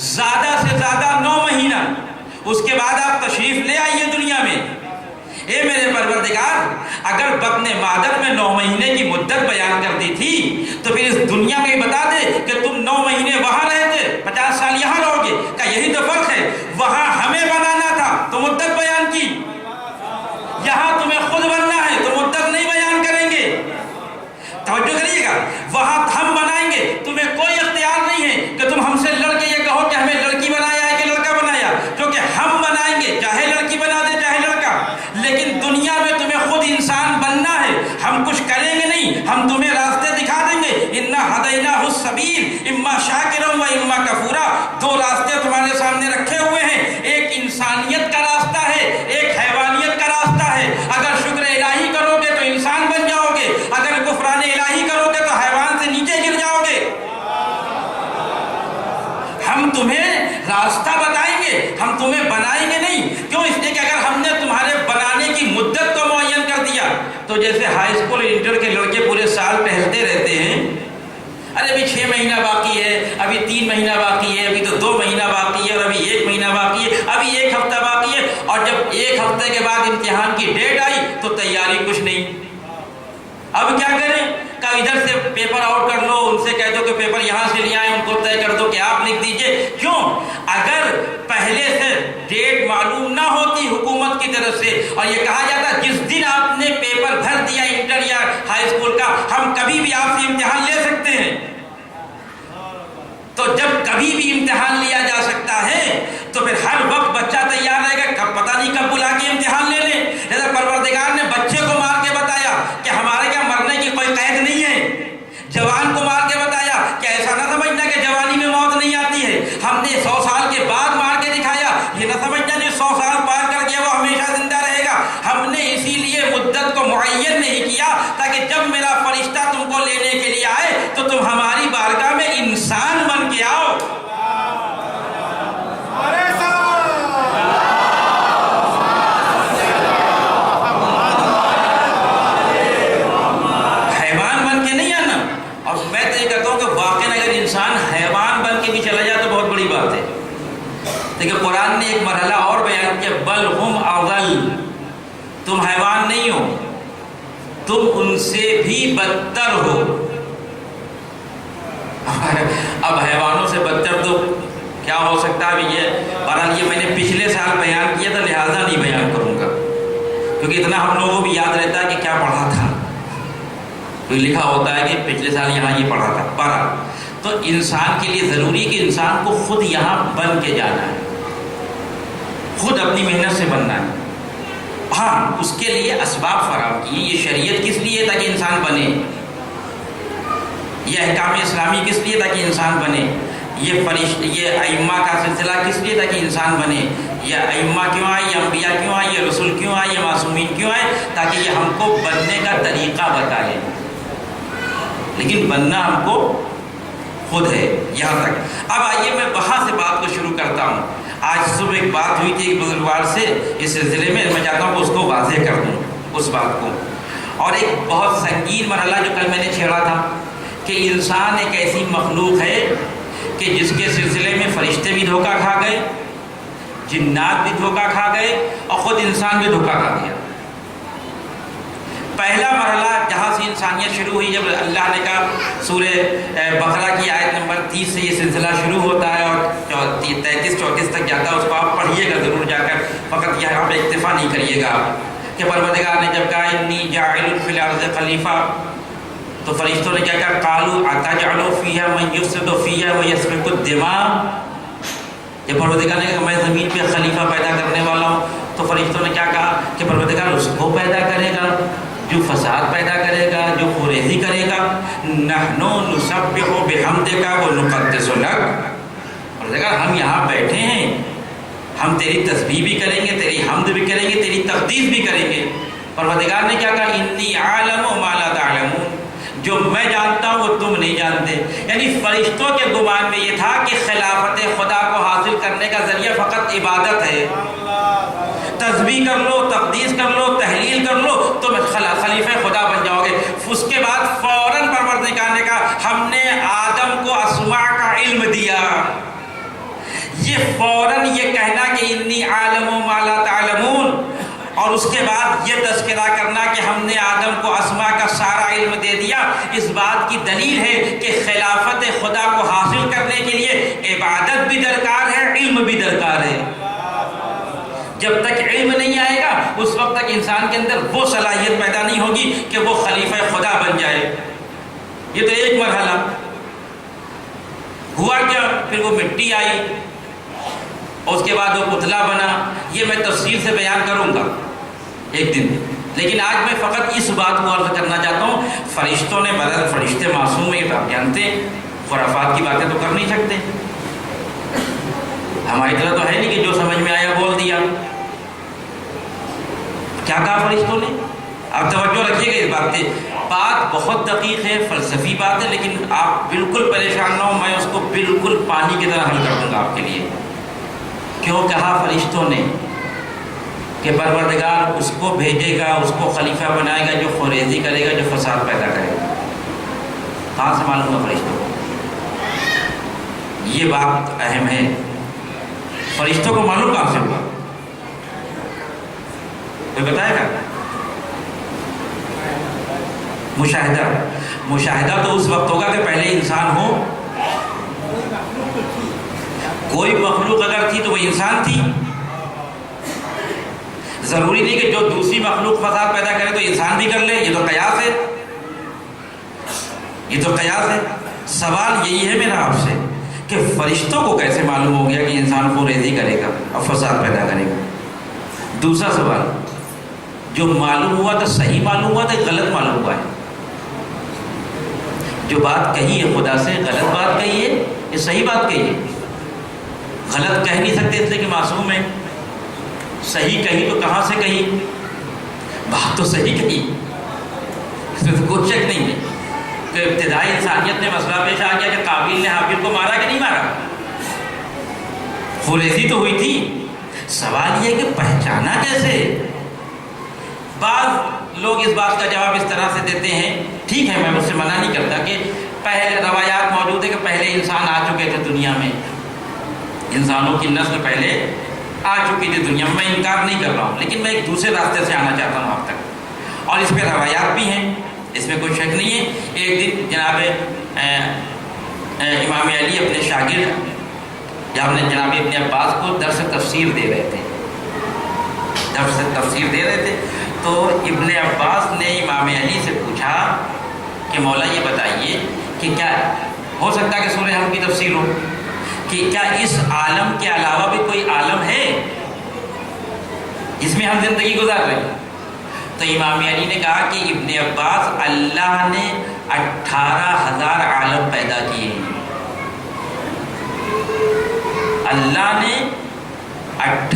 زیادہ سے زیادہ 9 مہینہ، اس کے بعد آپ تشریف لے آئیے دنیا میں. اے میرے پروردگار، اگر بطن مادر میں 9 مہینے کی مدت بیان کر دی تھی تو پھر اس دنیا میں بتا دے کہ تم 9 مہینے وہاں رہے تھے، 50 سال یہاں رہو گے. کہ یہی تو فرق ہے، وہاں ہمیں بنانا تھا تو مدت بیان کی، یہاں تمہیں خود بننا ہے تو مدت نہیں بیان کریں گے. توجہ کریے گا، وہاں ہم بنائیں گے، تمہیں کوئی اختیار نہیں ہے کہ تم ہم سے لڑ کے یہ کہو کہ ہمیں لڑکی بنایا ہے کہ لڑکا بنایا، کیونکہ ہم بنائیں گے، چاہے لڑکی بنا دے چاہے لڑکا. لیکن دنیا میں تمہیں خود انسان بننا ہے. ہم کچھ کریں گے نہیں، ہم تمہیں راستے دکھا دیں گے. انا ہدیناہ السبیل اما شاکرا و اما کفورا. 2 راستے تمہارے سامنے رکھے ہوئے ہیں، ایک انسانیت کا راستہ ہے، ایک حیوانیت کا راستہ ہے. اگر شکر الہی کرو گے تو انسان بن جاؤ گے، اگر کفران الہی کرو گے تو حیوان سے نیچے گر جاؤ گے. ہم تمہیں راستہ بتائیں گے، ہم تمہیں بنائیں گے نہیں. کیوں؟ اس لیے کہ اگر ہم نے تمہارے بنانے کی مدت کو معین کر دیا تو جیسے ہائی اسکول انٹر کے لڑکے پورے سال ٹہلتے رہتے ہیں، ارے ابھی 6 مہینہ باقی ہے، ابھی 3 مہینہ باقی ہے، ابھی تو 2 مہینہ باقی ہے، اور ابھی 1 مہینہ باقی ہے، ابھی 1 ہفتہ باقی ہے. اور جب 1 ہفتے کے بعد امتحان کی ڈیٹ آئی تو تیاری کچھ نہیں. اب کیا کریں؟ کہ ادھر سے پیپر آؤٹ کر لو، ان سے کہہ دو کہ پیپر یہاں سے لے آئیں، ان کو طے کر دو کہ آپ لکھ دیجئے. کیوں؟ اگر پہلے سے ڈیٹ معلوم نہ ہوتی حکومت کی طرف سے اور یہ کہا جاتا جس دن آپ نے پیپر بھر دیا انٹر یا ہائی اسکول کا، ہم کبھی بھی آپ سے امتحان لے سکتے ہیں، تو جب کبھی بھی امتحان لیا جا سکتا ہے تو پھر ہر وقت بچہ تیار رہے گا. کب پتہ نہیں کب بلا کے امتحان لے لیں. جیسے پروردگار نے بچے کو مار کے بتایا کہ ہمارے کیا مرنے کی کوئی قید نہیں ہے، جوان کو مار کے بتایا کہ ایسا نہ سمجھنا کہ جوانی میں موت نہیں آتی ہے، ہم نے 100 سال کے بعد مار کے دکھایا، یہ نہ سمجھنا جو 100 سال پار کر گیا وہ ہمیشہ زندہ رہے گا. ہم نے اسی لیے مدت کو معین نہیں کیا تاکہ جب میرا فرشتہ تم کو لینے کے لیے آئے تو تم ہماری بارگاہ میں انسان بن کے آؤ. حیوان بن کے نہیں آنا. اور میں تو یہ کہتا ہوں کہ واقعی اگر انسان حیوان بن کے بھی چلا جائے تو بہت بڑی بات ہے. لیکن قرآن نے ایک مرحلہ اور بیان کیا، بل ہم اضل، تم حیوان نہیں ہو، تم ان سے بھی بدتر ہو. اب حیوانوں سے بدتر تو کیا ہو سکتا ہے؟ یہ میں نے پچھلے سال بیان کیا تھا، لہٰذا نہیں بیان کروں گا، کیونکہ اتنا ہم لوگوں کو بھی یاد رہتا ہے کہ کیا پڑھا تھا. کوئی لکھا ہوتا ہے کہ پچھلے سال یہاں یہ پڑھا تھا. تو انسان کے لیے ضروری کہ انسان کو خود یہاں بن کے جانا ہے، خود اپنی محنت سے بننا ہے. ہاں اس کے لیے اسباب فراہم کیے. یہ شریعت کس لیے؟ تاکہ انسان بنے. یہ احکام اسلامی کس لیے؟ تاکہ انسان بنے. یہ ائمہ کا سلسلہ کس لیے؟ تاکہ انسان بنے. یہ ائمہ کیوں آئے، یہ انبیاء کیوں آئے، یہ رسول کیوں آئے، یہ معصومین کیوں آئے؟ تاکہ یہ ہم کو بننے کا طریقہ بتائے، لیکن بننا ہم کو خود ہے یہاں تک۔ اب آئیے میں وہاں سے بات کو شروع کرتا ہوں۔ آج صبح ایک بات ہوئی تھی ایک بزرگوار سے اس سلسلے میں چاہتا ہوں کہ اس کو واضح کر دوں اس بات کو، اور ایک بہت سنگین مرحلہ جو کل میں نے چھیڑا تھا کہ انسان ایک ایسی مخلوق ہے کہ جس کے سلسلے میں فرشتے بھی دھوکہ کھا گئے، جنات بھی دھوکہ کھا گئے، اور خود انسان بھی دھوکہ کھا گیا۔ پہلا مرحلہ جہاں سے انسانیت شروع ہوئی، جب اللہ نے کہا سورہ بقرہ کی آیت نمبر 30 سے یہ سلسلہ شروع ہوتا ہے اور 33-34 تک جاتا ہے، اس کو آپ پڑھیے گا ضرور جا کر، فقط یہاں پہ اکتفا نہیں کریے گا آپ کہ پروردگار نے جب کہا انی جاعل فی الارض خلیفہ، تو فرشتوں نے کیا کہا، قالوا اتجعل فیہا من یفسد فیہا ویسفک الدماء۔ جب پروردگار نے کہا میں زمین پہ خلیفہ پیدا کرنے والا ہوں، تو فرشتوں نے کیا کہا کہ پروردگار اس کو پیدا کرے گا جو فساد پیدا کرے گا، جو خوریزی کرے گا۔ نحن نسبح بحمدک ونقدس لک، پروردگار ہم یہاں بیٹھے ہیں، ہم تیری تسبیح بھی کریں گے، تیری حمد بھی کریں گے، تیری تقدیس بھی کریں گے۔ پروردگار نے کیا کہا، انی اعلم ما لا تعلمون، جو میں جانتا ہوں وہ تم نہیں جانتے۔ یعنی فرشتوں کے گمان میں یہ تھا کہ خلافت خدا کو حاصل کرنے کا ذریعہ فقط عبادت ہے، تسبیح کر لو، تقدیس کر لو، تحلیل کر لو، تم خلیفہ خدا بن جاؤ گے۔ اس کے بعد فوراً پروردگار نے کہا ہم نے آدم کو اسماء کا علم دیا۔ یہ فوراً یہ کہنا کہ انی عالم ما لا تعلمون، اور اس کے بعد یہ تذکرہ کرنا کہ ہم نے آدم کو اسماء کا سارا علم دے دیا، اس بات کی دلیل ہے کہ خلافت خدا کو حاصل کرنے کے لیے عبادت بھی درکار ہے، علم بھی درکار ہے۔ جب تک علم نہیں آئے گا اس وقت تک انسان کے اندر وہ صلاحیت پیدا نہیں ہوگی کہ وہ خلیفہ خدا بن جائے۔ یہ تو ایک مرحلہ ہوا۔ کیا پھر وہ مٹی آئی اور اس کے بعد وہ پتلا بنا، یہ میں تفصیل سے بیان کروں گا ایک دن، لیکن آج میں فقط اس بات کو عرض کرنا چاہتا ہوں، فرشتوں نے بدل، فرشتے معصوم ہیں، آپ جانتے ہیں، خرافات کی باتیں تو کر نہیں سکتے، ہماری طرح تو ہے نہیں کہ جو سمجھ میں آیا بول دیا۔ کیا کہا فرشتوں نے؟ اب توجہ رکھیے گا اس بات پہ، بات بہت دقیق ہے، فلسفی بات ہے، لیکن آپ بالکل پریشان نہ ہو، میں اس کو بالکل پانی کی طرح حل کر دوں گا آپ کے لیے۔ کیوں کہا فرشتوں نے کہ پروردگار اس کو بھیجے گا، اس کو خلیفہ بنائے گا جو خوریزی کرے گا، جو فساد پیدا کرے گا؟ کہاں سے معلوم ہے فرشتوں کو؟ یہ بات اہم ہے، فرشتوں کو معلوم کہاں سے ہوا؟ کوئی بتائے گا؟ مشاہدہ تو اس وقت ہوگا کہ پہلے انسان ہو، کوئی مخلوق اگر تھی تو وہ انسان تھی، ضروری نہیں کہ جو دوسری مخلوق فساد پیدا کرے تو انسان بھی کر لے، یہ تو قیاس ہے، یہ تو قیاس ہے۔ سوال یہی ہے میرا آپ سے کہ فرشتوں کو کیسے معلوم ہو گیا کہ انسان کو ریزی کرے گا اور فساد پیدا کرے گا؟ دوسرا سوال، جو معلوم ہوا تو صحیح معلوم ہوا تو غلط معلوم ہوا ہے؟ جو بات کہی ہے خدا سے، غلط بات کہی ہے یہ صحیح بات کہی ہے؟ غلط کہہ نہیں سکتے اس لیے کہ معصوم ہے، صحیح کہی تو کہاں سے کہی؟ بات تو صحیح کہی، اس میں تو کوئی شک نہیں ہے کہ ابتدائی انسانیت میں مسئلہ پیش آ گیا کہ قابیل نے حابیل کو مارا کہ نہیں مارا، خوریزی تو ہوئی تھی۔ سوال یہ کہ پہچانا کیسے؟ بعض لوگ اس بات کا جواب اس طرح سے دیتے ہیں، ٹھیک ہے میں مجھ سے منع نہیں کرتا کہ پہلے روایات موجود ہے کہ پہلے انسان آ چکے تھے دنیا میں، انسانوں کی نسل پہلے آ چکی تھی دنیا میں، میں انکار نہیں کر رہا ہوں، لیکن میں ایک دوسرے راستے سے آنا چاہتا ہوں آپ تک، اور اس پہ روایات بھی ہیں، اس میں کوئی شک نہیں ہے۔ ایک دن جناب امام علی اپنے شاگرد جناب ابن عباس کو درس تفسیر دے رہے تھے، تو ابن عباس نے امام علی سے پوچھا کہ مولا یہ بتائیے کہ کیا ہو سکتا ہے کہ سورہ حم کی تفسیر ہو، کہ کیا اس عالم کے علاوہ بھی کوئی عالم ہے جس میں ہم زندگی گزار رہے ہیں؟ تو امام علی نے کہا کہ ابن عباس، اللہ نے 18,000 عالم پیدا کیے ہیں، اللہ نے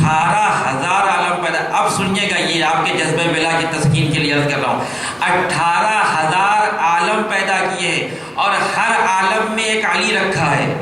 18,000 عالم پیدا. اب سنیے گا، یہ آپ کے جذبہ بلا کی تسکین کے لیے عرض کر رہا ہوں. 18,000 عالم پیدا کیے ہیں اور ہر عالم میں ایک علی رکھا ہے.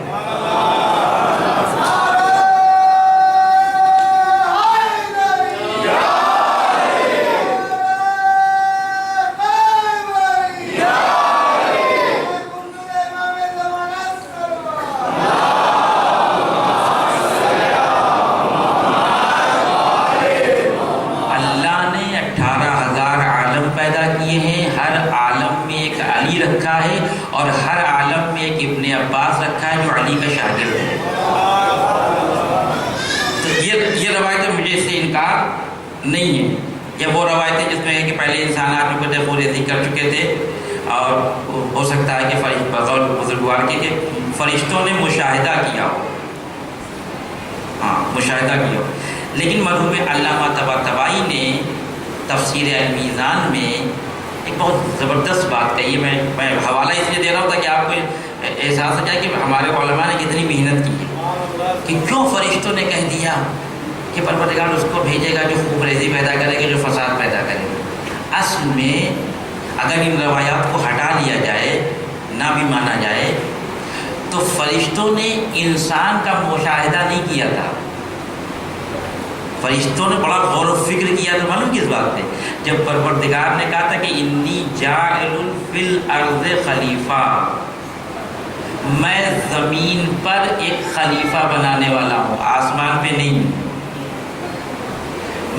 اور ہر عالم میں ایک ابن عباس رکھا ہے جو علی کا شاگرد ہے. تو یہ روایتیں مجھے اس سے انکار نہیں ہے. یہ وہ روایتیں جس میں ہے کہ پہلے انسانات میں کچھ پورے کر چکے تھے، اور ہو سکتا ہے کہ بقول بزرگوار کے کہ فرشتوں نے مشاہدہ کیا ہو. ہاں، مشاہدہ کیا ہو. لیکن مرحوم علامہ طباطبائی نے تفسیر المیزان میں ایک بہت زبردست بات کہی ہے. میں حوالہ اس لیے دے رہا ہوں تاکہ آپ کو احساس ہو جائے کہ ہمارے علماء نے کتنی محنت کی ہے کہ کیوں فرشتوں نے کہہ دیا کہ پروردگار اس کو بھیجے گا جو خوب ریزی پیدا کرے گا، جو فساد پیدا کرے گا. اصل میں اگر ان روایات کو ہٹا لیا جائے، نہ بھی مانا جائے، تو فرشتوں نے انسان کا مشاہدہ نہیں کیا تھا. فرشتوں نے بڑا غور و فکر کیا تھا. معلوم کس بات پہ؟ جب پروردگار نے کہا تھا کہ انی جاعل فی الارض خلیفہ، میں زمین پر ایک خلیفہ بنانے والا ہوں، آسمان پہ نہیں.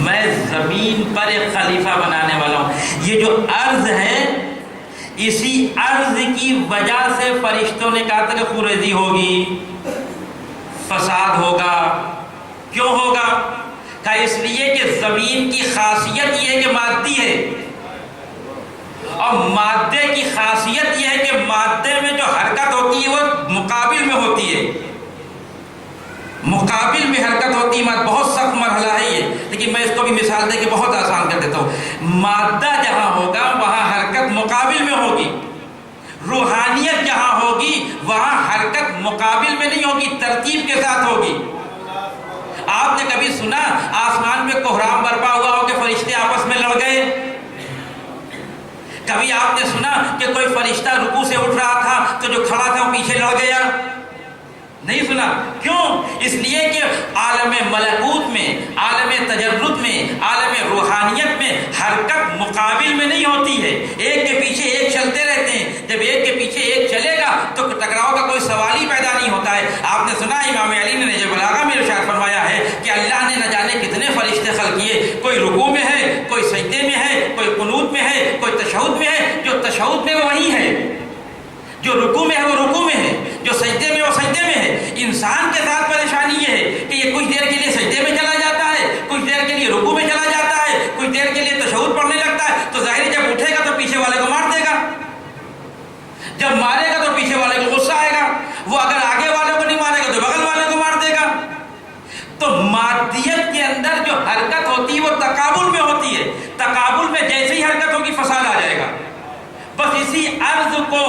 میں زمین پر ایک خلیفہ بنانے والا ہوں. یہ جو ارض ہے، اسی ارض کی وجہ سے فرشتوں نے کہا تھا کہ خوریزی ہوگی، فساد ہوگا. کیوں ہوگا؟ کہ اس لیے کہ زمین کی خاصیت یہ ہے کہ مادی ہے، اور مادے کی خاصیت یہ ہے کہ مادے میں جو حرکت ہوتی ہے وہ مقابل میں ہوتی ہے. مقابل میں حرکت ہوتی ہے. بہت سخت مرحلہ ہے یہ، لیکن میں اس کو بھی مثال دے کے بہت آسان کر دیتا ہوں. مادہ جہاں ہوگا وہاں حرکت مقابل میں ہوگی. روحانیت جہاں ہوگی وہاں حرکت مقابل میں نہیں ہوگی، ترتیب کے ساتھ ہوگی. آپ نے کبھی سنا آسمان میں کوہرام برپا ہوا ہو کہ فرشتے آپس میں لڑ گئے؟ کبھی آپ نے سنا کہ کوئی فرشتہ رکوع سے اٹھ رہا تھا تو جو کھڑا تھا وہ پیچھے لڑ گیا؟ نہیں سنا. کیوں؟ اس لیے کہ عالم ملکوت میں، عالم تجرد میں، عالم روحانیت میں حرکت مقابل میں نہیں ہوتی ہے. ایک کے پیچھے ایک چلتے رہتے ہیں. جب ایک کے پیچھے ایک چلے گا تو ٹکراؤ کا کوئی سوال ہی پیدا نہیں ہوتا ہے. آپ نے سنا امام علی نے نہج البلاغہ میں ارشاد فرمایا ہے کہ اللہ نے نہ جانے کتنے فرشتے خلق کیے. کوئی رکوع میں ہے، کوئی سجدے میں ہے، کوئی قنوت میں ہے، کوئی تشہد میں ہے. جو تشہد میں وہ وہی ہے، جو رکوع میں ہے وہ رکوع میں ہے، جو سجدے میں وہ سجدے میں ہے. انسان کے ساتھ پریشانی یہ ہے کہ یہ کچھ دیر کے لیے سجدے میں چلا جاتا ہے، کچھ دیر کے لیے رکوع میں چلا جاتا ہے، کچھ دیر کے لیے تشہد پڑھنے لگتا ہے. تو ظاہر جب اٹھے گا تو پیچھے والے کو مار دے گا، جب مارے گا تو پیچھے والے کو غصہ آئے گا. وہ اگر آگے والے کو نہیں مارے گا تو بغل والے کو مار دے گا. تو مادیت کے اندر جو حرکت ہوتی ہے وہ تقابل میں ہوتی ہے. تقابل میں جیسے ہی حرکت ہوگی فساد آ جائے گا. بس اسی عرض کو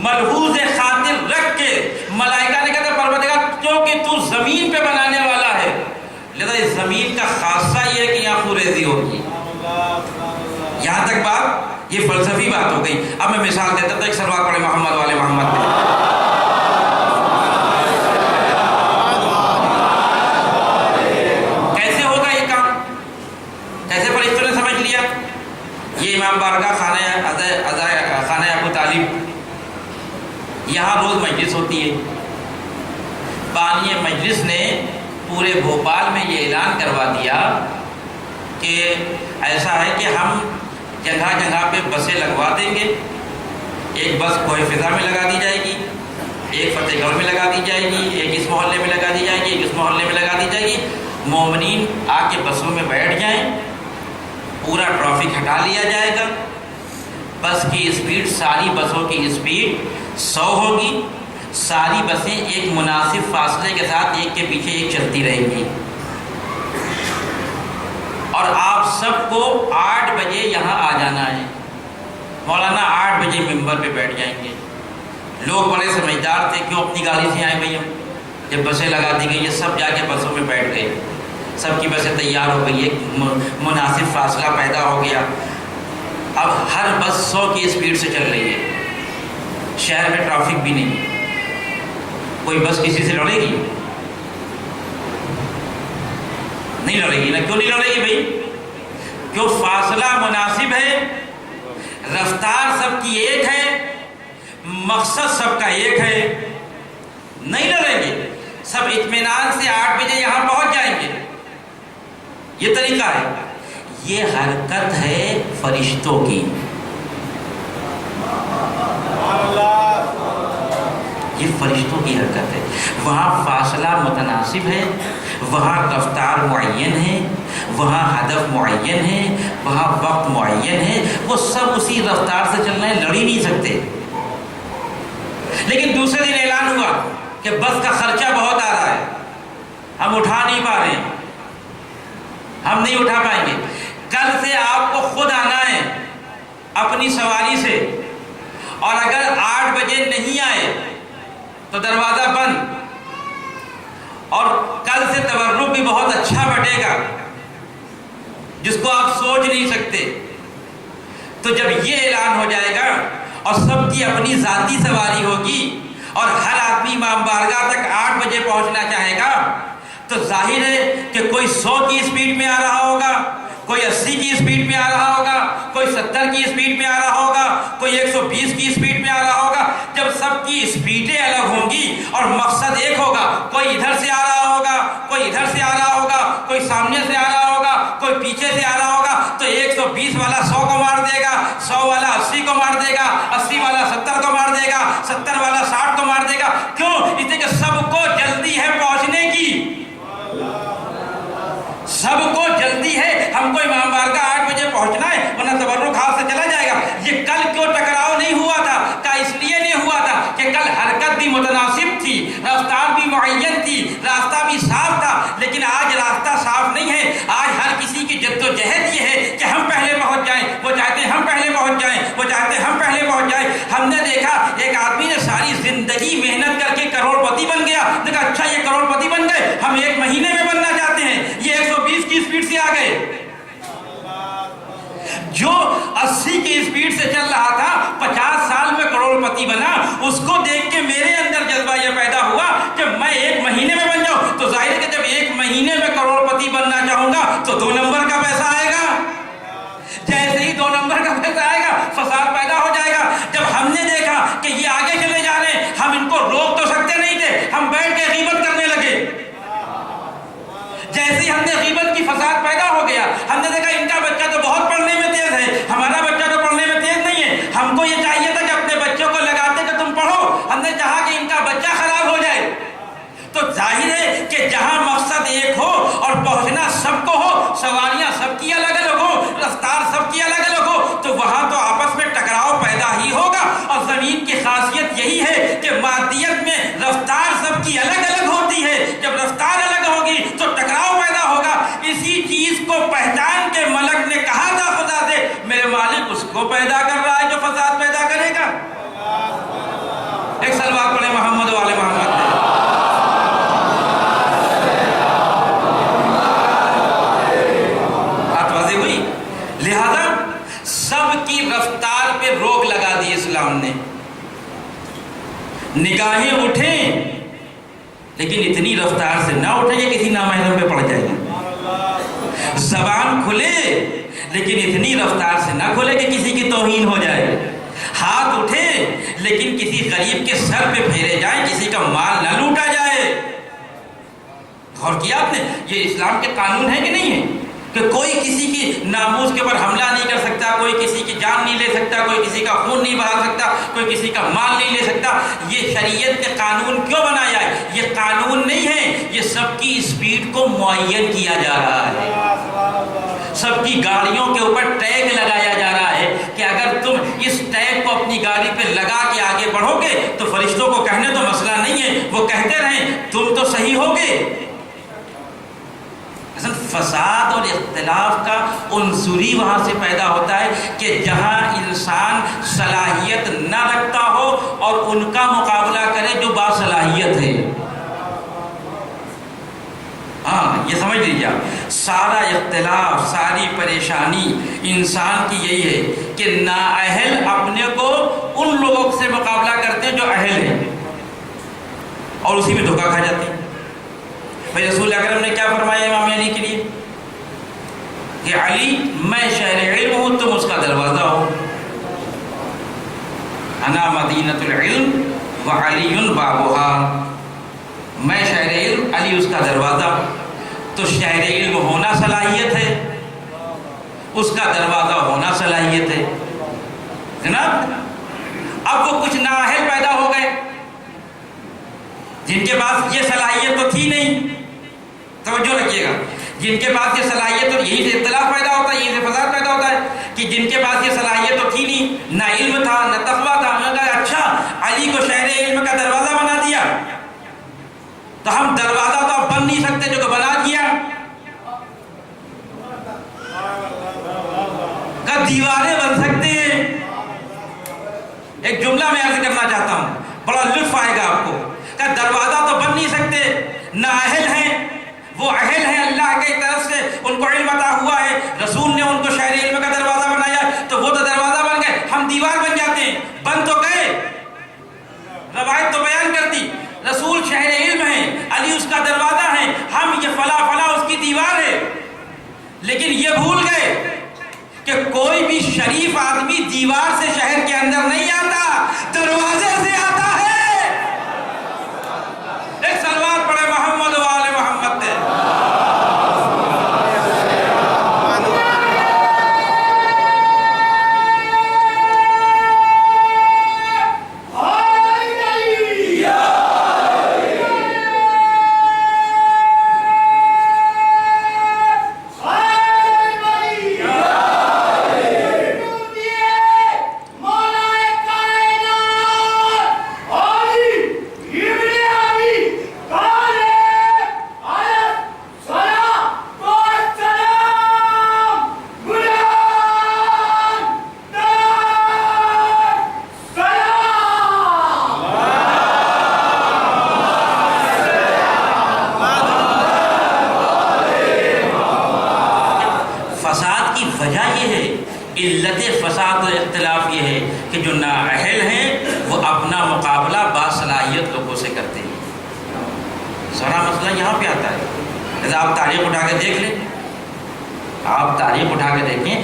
ملحوظ خاطر رکھ کے ملائکہ نے کہا پروردگار کیونکہ تو زمین پہ بنانے والا ہے، لہذا اس زمین کا خاصہ یہ ہے کہ یہاں خوریزی ہوگی. یہاں تک بات یہ فلسفی بات ہو گئی. اب میں مثال دیتا تھا، ایک سلوات پڑھے محمد والے محمد پہ. کیسے ہوگا یہ کام؟ کیسے فرشتوں نے سمجھ لیا؟ یہ امام بارگاہ خانہ ابو طالب، یہاں روز مجلس ہوتی ہے. بانی مجلس نے پورے بھوپال میں یہ اعلان کروا دیا کہ ایسا ہے کہ ہم جگہ جگہ پہ بسیں لگوا دیں گے. ایک بس کوہ فضا میں لگا دی جائے گی، ایک فتح گڑھ میں لگا دی جائے گی، ایک اس محلے میں لگا دی جائے گی، ایک اس محلے میں لگا دی جائے گی. مومنین آ کے بسوں میں بیٹھ جائیں، پورا ٹریفک ہٹا لیا جائے گا. بس کی اسپیڈ، ساری بسوں کی اسپیڈ 100 ہوگی. ساری بسیں ایک مناسب فاصلے کے ساتھ ایک کے پیچھے ایک چلتی رہیں گی. اور آپ سب کو 8 بجے یہاں آ جانا ہے. مولانا 8 بجے ممبر پہ بیٹھ جائیں گے. لوگ بڑے سمجھدار تھے، کیوں اپنی گاڑی سے آئے بھائی ہم. جب بسیں لگا دی گئی یہ سب جا کے بسوں میں بیٹھ گئے. سب کی بسیں تیار ہو گئی، ایک مناسب فاصلہ پیدا ہو گیا، اب ہر بس 100 کی اسپیڈ سے چل رہی ہے، شہر میں ٹریفک بھی نہیں، کوئی بس کسی سے لڑے گی؟ نہیں لڑے گی نا، کیوں نہیں لڑے گی بھائی؟ کیوں؟ فاصلہ مناسب ہے، رفتار سب کی ایک ہے، مقصد سب کا ایک ہے، نہیں لڑیں گے، سب اطمینان سے 8 بجے یہاں پہنچ جائیں گے، یہ طریقہ ہے۔ یہ حرکت ہے فرشتوں کی، یہ فرشتوں کی حرکت ہے، وہاں فاصلہ متناسب ہے، وہاں رفتار معین ہے، وہاں ہدف معین ہے، وہاں وقت معین ہے، وہ سب اسی رفتار سے چلنا ہے، لڑ ہی نہیں سکتے۔ لیکن دوسرے دن اعلان ہوا کہ بس کا خرچہ بہت آ رہا ہے، ہم اٹھا نہیں پا رہے ہیں، ہم نہیں اٹھا پائیں گے، کل سے آپ کو خود آنا ہے اپنی سواری سے، اور اگر 8 بجے نہیں آئے تو دروازہ بند، اور کل سے تورق بھی بہت اچھا بٹے گا جس کو آپ سوچ نہیں سکتے۔ تو جب یہ اعلان ہو جائے گا اور سب کی اپنی ذاتی سواری ہوگی اور ہر آدمی امام بارگاہ تک 8 بجے پہنچنا چاہے گا، تو ظاہر ہے کہ کوئی 100 کی اسپیڈ میں آ رہا ہوگا، کوئی 80 کی اسپیڈ میں آ رہا ہوگا، کوئی 70 کی اسپیڈ میں آ رہا ہوگا، کوئی 120 کی اسپیڈ میں آ رہا ہوگا۔ جب سب کی اسپیڈیں الگ ہوں گی اور مقصد ایک ہوگا، کوئی ادھر سے آ رہا ہوگا، کوئی ادھر سے آ رہا ہوگا، کوئی سامنے سے آ رہا ہوگا، کوئی پیچھے سے آ رہا ہوگا، تو 120 والا 100 کو مار دے گا، 100 والا 80 کو مار دے گا، 80 والا 70 کو مار دے گا، 70 والا 60 کو مار دے گا۔ کیوں؟ اس لیے کہ سب کو جلدی ہے پہنچنے کی، سب کو جلدی ہے، ہم کو امام بارگاہ 8 بجے پہنچنا ہے، ورنہ تبرک ہاتھ سے چلا جائے گا۔ یہ کل کیوں ٹکراؤ نہیں ہوا تھا؟ کہ اس لیے نہیں ہوا تھا کہ کل حرکت بھی متناسب تھی، رفتار بھی معین تھی، راستہ بھی صاف تھا، لیکن آج راستہ صاف نہیں ہے۔ آج ہر کسی کی جدوجہد یہ ہے کہ ہم پہلے پہنچ جائیں، وہ چاہتے ہیں ہم پہلے پہنچ جائیں، وہ چاہتے ہیں ہم پہلے پہنچ جائیں۔ ہم نے دیکھا ایک آدمی نے ساری زندگی محنت کر کے کروڑ پتی بن گیا، دیکھا اچھا یہ کروڑ پتی بن گئے، ہم 1 مہینے میں بننا چاہتے ہیں، یہ 120 کی اسپیڈ سے آ گئے۔ جو 80 کی اسپیڈ سے چل رہا تھا 50 سال میں کروڑ پتی بنا، اس کو دیکھ کے میرے اندر جذبہ یہ پیدا ہوا کہ میں 1 مہینے میں بن جاؤں۔ تو ظاہر ہے کہ جب 1 مہینے میں کروڑ پتی بننا چاہوں گا تو 2 نمبر کا پیسہ آئے گا، جیسے ہی 2 نمبر کا پیسہ آئے گا فساد پیدا ہو جائے گا۔ جب ہم نے دیکھا کہ یہ آگے چلے جا رہے ہیں، ہم ان کو روک تو سکتے نہیں تھے، ہم بیٹھ کے غیبت کرنے لگے۔ جیسے ہی ہم نے غیبت کی فساد پیدا ہو گیا، ہم نے دیکھا ان کا بچہ تو بہت پڑھنے میں تیز ہے، ہمارا بچہ تو پڑھنے میں تیز نہیں ہے، ہم کو یہ چاہیے تھا کہ اپنے بچوں کو لگاتے کہ تم پڑھو، ہم نے چاہا کہ ان کا بچہ خراب ہو جائے۔ تو ظاہر ہے کہ جہاں مقصد ایک ہو اور پہنچنا سب کو ہو، سواریاں سب کی الگ الگ ہو، رفتار سب کی الگ الگ ہو، تو وہاں تو آپس میں ٹکراؤ پیدا ہی ہوگا۔ اور زمین کی خاصیت یہی ہے کہ مادیت میں رفتار سب کی الگ الگ ہوتی ہے، جب رفتار الگ ہوگی تو ٹکراؤ پیدا ہوگا۔ اسی چیز کو پہچان کے ملک نے کہا تھا خدا سے، میرے مالک اس کو پیدا کر رہا ہے جو فساد پیدا کرے گا۔ ایک صلوات پڑھیں محمد والے محمد نے۔ لہذا سب کی رفتار پہ روک لگا دی اسلام نے۔ نگاہیں اٹھیں لیکن اتنی رفتار سے نہ اٹھیں کہ کسی نامحرم پہ پڑ جائے، زبان کھلے لیکن اتنی رفتار سے نہ کھلے کہ کسی کی توہین ہو جائے، ہاتھ اٹھے لیکن کسی غریب کے سر پہ پھیرے جائیں، کسی کا مال نہ لوٹا جائے۔ غور کیا آپ نے؟ یہ اسلام کے قانون ہے کہ نہیں ہے کہ کوئی کسی کی ناموس کے اوپر حملہ نہیں کر سکتا، کوئی کسی کی جان نہیں لے سکتا، کوئی کسی کا خون نہیں بہا سکتا، کوئی کسی کا مال نہیں لے سکتا۔ یہ شریعت کے قانون کیوں بنایا ہے؟ یہ قانون نہیں ہے، یہ سب کی اسپیڈ کو معین کیا جا رہا ہے، سب کی گاڑیوں کے اوپر ٹیگ لگایا جا رہا ہے کہ اگر تم اس ٹیگ کو اپنی گاڑی پہ لگا کے آگے بڑھو گے تو فرشتوں کو کہنے تو مسئلہ نہیں ہے، وہ کہتے رہیں تم تو صحیح ہوگے۔ فساد اور اختلاف کا عنصری وہاں سے پیدا ہوتا ہے کہ جہاں انسان صلاحیت نہ رکھتا ہو اور ان کا مقابلہ کرے جو باصلاحیت ہے۔ ہاں یہ سمجھ لیجیے آپ، سارا اختلاف، ساری پریشانی انسان کی یہی ہے کہ نااہل اپنے کو ان لوگوں سے مقابلہ کرتے ہیں جو اہل ہیں، اور اسی میں دھوکہ کھا جاتے ہیں۔ بھائی رسول اکرم نے کیا فرمایا امام علی کے لیے کہ علی میں شہر علم ہوں، تم اس کا دروازہ ہو، انا مدینۃ العلم وعلی بابها، میں شہر علم، علی اس کا دروازہ۔ تو شہر علم ہونا صلاحیت ہے، اس کا دروازہ ہونا صلاحیت ہے جناب۔ اب وہ کچھ نااہل پیدا ہو گئے جن کے پاس یہ صلاحیت تو تھی نہیں، توجہ رکھیے گا، جن کے پاس یہ صلاحیت، اور یہی سے اختلاف پیدا ہوتا ہے، یہی سے فساد پیدا ہوتا ہے کہ جن کے پاس یہ صلاحیت تو تھی نہیں، نہ علم تھا نہ تقویٰ تھا، انہوں نے کہا اچھا علی کو شہر علم کا دروازہ بنا دیا تو ہم دروازہ تو اب بن نہیں سکتے جو کہ بنا دیا، کب دیواریں بن سکتے ہیں۔ ایک جملہ میں عرض کرنا چاہتا ہوں، بڑا لطف آئے گا آپ کو، کہ دروازہ تو بن نہیں سکتے، نااہل ہیں، وہ اہل ہیں اللہ کی طرف سے، ان کو علم عطا ہوا ہے، رسول نے ان کو شہر علم کا دروازہ بنایا تو وہ تو دروازہ بن گئے، ہم دیوار بن جاتے ہیں، بن تو گئے، روایت تو بیان کر دی، رسول شہر علم ہے، علی اس کا دروازہ ہے، ہم یہ فلا فلا اس کی دیوار ہے، لیکن یہ بھول گئے کہ کوئی بھی شریف آدمی دیوار سے شہر کے اندر نہیں آتا، دروازے سے آتا ہے۔ ایک سلوات پڑھے محمد و آل محمد تے۔ علت فساد و اختلاف یہ ہے کہ جو نااہل ہیں وہ اپنا مقابلہ باصلاحیت لوگوں سے کرتے ہیں۔ سارا مسئلہ یہاں پہ آتا ہے۔ جیسے آپ تاریخ اٹھا کے دیکھ لیں، آپ تاریخ اٹھا کے دیکھیں،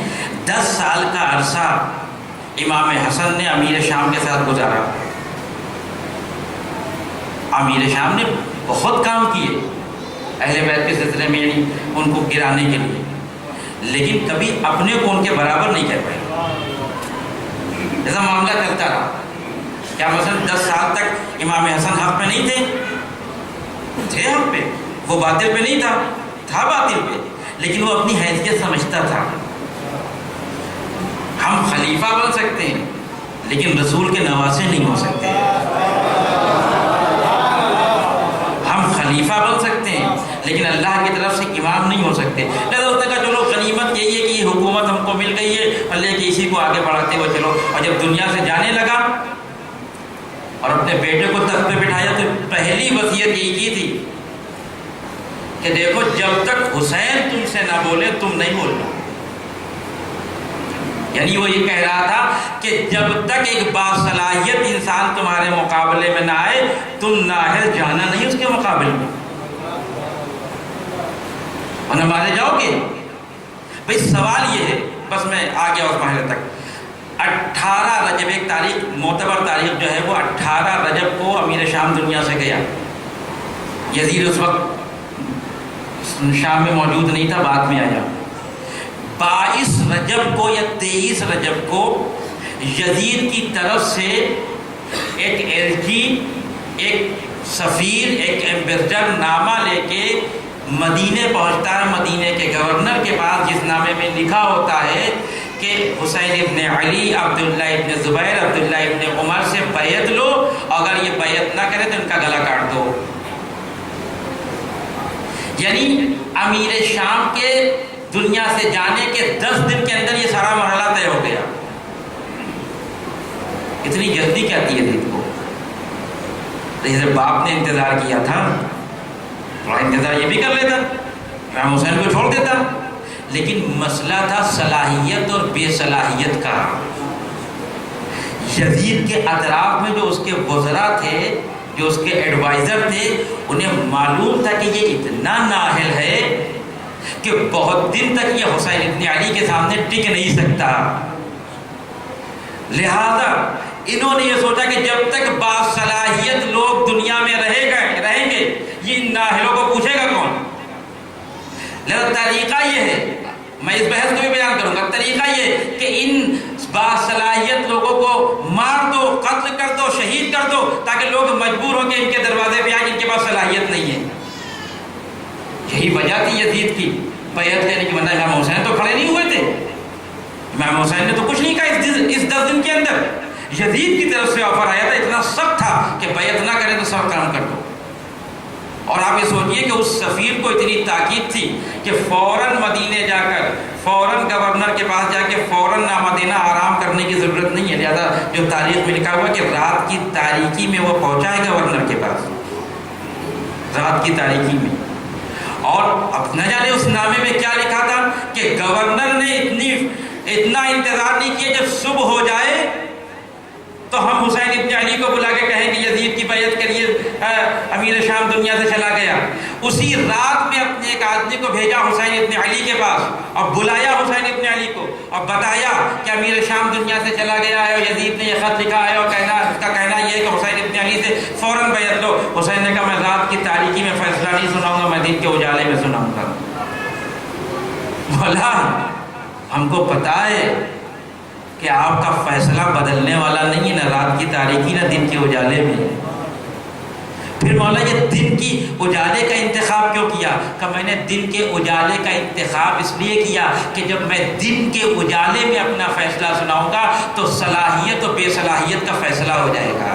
10 سال کا عرصہ امام حسن نے امیر شام کے ساتھ گزارا۔ امیر شام نے بہت کام کیے اہل بیت کے سلسلے میں، یعنی ان کو گرانے کے لیے، لیکن کبھی اپنے کو ان کے برابر نہیں کہہ پائے۔ ایسا معاملہ چلتا رہا۔ کیا مثلا 10 سال تک امام حسن حق پہ نہیں تھے حق پہ، وہ باطل پہ نہیں تھا باطل پہ، لیکن وہ اپنی حیثیت سمجھتا تھا۔ ہم خلیفہ بن سکتے ہیں لیکن رسول کے نواسے نہیں ہو سکتے، ہم خلیفہ بن سکتے ہیں لیکن اللہ کی طرف سے امام نہیں ہو سکتے۔ لہذا اس نے کہا چلو غنیمت یہی ہے کہ یہ حکومت ہم کو مل گئی ہے، اللہ کی اسی کو آگے بڑھاتے ہوئے چلو۔ اور جب دنیا سے جانے لگا اور اپنے بیٹے کو تخت پہ بٹھایا تو پہلی وصیت یہی کی تھی کہ دیکھو جب تک حسین تم سے نہ بولے تم نہیں بولنا۔ یعنی وہ یہ کہہ رہا تھا کہ جب تک ایک باصلاحیت انسان تمہارے مقابلے میں نہ آئے تم نااہل جانا نہیں اس کے مقابلے میں، اور نہ مارے جاؤ گے۔ بھئی سوال یہ ہے، بس میں آ گیا اس مرحلے تک۔ 18 رجب، ایک تاریخ معتبر تاریخ جو ہے وہ 18 رجب کو امیر شام دنیا سے گیا۔ یزید اس وقت شام میں موجود نہیں تھا، بعد میں آیا۔ 22 رجب کو یا 23 رجب کو یزید کی طرف سے ایک ایلچی، ایک سفیر، ایک ایمبیسڈر نامہ لے کے مدینے پہنچتا ہے، مدینے کے گورنر کے پاس، جس نامے میں لکھا ہوتا ہے کہ حسین ابن علی، عبداللہ ابن زبیر، عبداللہ ابن عمر سے بیعت لو، اگر یہ بیعت نہ کرے تو ان کا گلا کاٹ دو۔ یعنی امیر شام کے دنیا سے جانے کے 10 دن کے اندر یہ سارا مرحلہ طے ہو گیا۔ اتنی جلدی کیا تھی یزید کو؟ جیسے باپ نے انتظار کیا تھا، تھوڑا انتظار یہ بھی کر لیتا امام حسین کو چھوڑ دیتا، لیکن مسئلہ تھا صلاحیت اور بے صلاحیت کا۔ یزید کے اطراف میں جو اس کے وزراء تھے، جو اس کے ایڈوائزر تھے، انہیں معلوم تھا کہ یہ اتنا نااہل ہے کہ بہت دن تک یہ حسین ابن علی کے سامنے ٹک نہیں سکتا، لہذا انہوں نے یہ سوچا کہ جب تک باصلاحیت لوگ دنیا میں رہیں گے یہ ان نااہلوں کو پوچھے گا کون؟ لہذا طریقہ یہ ہے، میں اس بحث کو بھی بیان کروں گا، طریقہ یہ کہ ان باصلاحیت لوگوں کو مار دو، قتل کر دو، شہید کر دو، تاکہ لوگ مجبور ہو کے ان کے دروازے پہ آئیں، ان کے پاس صلاحیت نہیں ہے۔ یہی وجہ تھی یزید کی بیعت لینے کی، ورنہ امام حسین تو کھڑے نہیں ہوئے تھے، امام حسین نے تو کچھ نہیں کہا اس 10 دن کے اندر۔ یزید کی طرف سے آفر آیا تھا، اتنا سخت تھا کہ بیعت نہ کریں تو سب کام کر دو۔ اور آپ یہ سوچئے کہ اس سفیر کو اتنی تاکید تھی کہ فوراً مدینے جا کر، فوراً گورنر کے پاس جا کے فوراً نامہ دینا، آرام کرنے کی ضرورت نہیں ہے، لہذا جو تاریخ میں لکھا ہوا کہ رات کی تاریکی میں وہ پہنچا ہے گورنر کے پاس، رات کی تاریکی میں۔ اور اب نہ جانے اس نامے میں کیا لکھا تھا کہ گورنر نے اتنا انتظار نہیں کیا، جب صبح ہو جائے تو ہم حسین ابن علی کو بلا کے کہیں کہ یزید کی بیعت کریے، امیر شام دنیا سے چلا گیا۔ اسی رات میں اپنے ایک آدمی کو بھیجا حسین ابن علی کے پاس اور بلایا حسین ابن علی کو اور بتایا کہ امیر شام دنیا سے چلا گیا ہے اور یزید نے یہ خط لکھا ہے اور اس کا کہنا یہ ہے کہ حسین ابن علی سے فوراً بیعت لو۔ حسین نے کہا میں رات کی تاریکی میں فیصلہ نہیں سناؤں گا، میں دن کے اجالے میں سناؤں گا۔ مولا ہم کو پتا ہے کہ آپ کا فیصلہ بدلنے والا نہیں ہے، نہ رات کی تاریکی نہ دن کے اجالے میں۔ پھر مولا یہ دن کی اجالے کا انتخاب کیوں کیا؟ کہ میں نے دن کے اجالے کا انتخاب اس لیے کیا کہ جب میں دن کے اجالے میں اپنا فیصلہ سناؤں گا تو صلاحیت و بے صلاحیت کا فیصلہ ہو جائے گا۔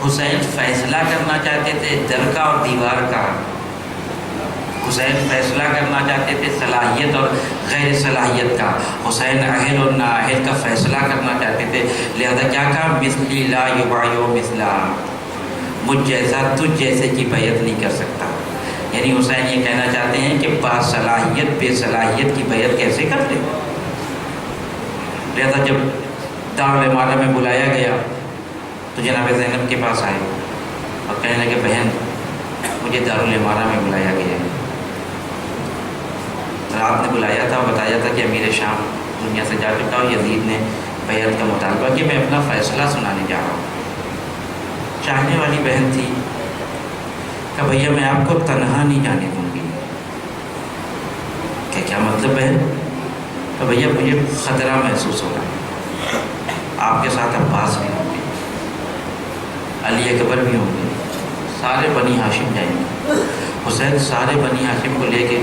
حسین فیصلہ کرنا چاہتے تھے در کا اور دیوار کا، حسین فیصلہ کرنا چاہتے تھے صلاحیت اور غیر صلاحیت کا، حسین اہل اور نااہل کا فیصلہ کرنا چاہتے تھے، لہذا کیا کہا مثلی لا یبایع مثلا، مجھ جیسا تجھ جیسے کی بیعت نہیں کر سکتا۔ یعنی حسین یہ کہنا چاہتے ہیں کہ باصلاحیت بے صلاحیت کی بیعت کیسے کر لے۔ لہذا جب دارالامارہ میں بلایا گیا تو جناب زینب کے پاس آئے اور کہنے لگے بہن مجھے دارالامارہ میں بلایا گیا ہے، رات نے بلایا تھا اور بتایا تھا کہ امیر شام دنیا سے جا چکا اور یزید نے بیعت کا مطالبہ کہ میں اپنا فیصلہ سنانے جا رہا ہوں۔ چاہنے والی بہن تھی کہ بھیا میں آپ کو تنہا نہیں جانے دوں گی۔ کہ کیا مطلب ہے؟ کہ بھیا مجھے خطرہ محسوس ہو رہا ہے، آپ کے ساتھ عباس بھی ہوں گے، علی اکبر بھی ہوں گے، سارے بنی ہاشم جائیں گے۔ حسین سارے بنی ہاشم کو لے کے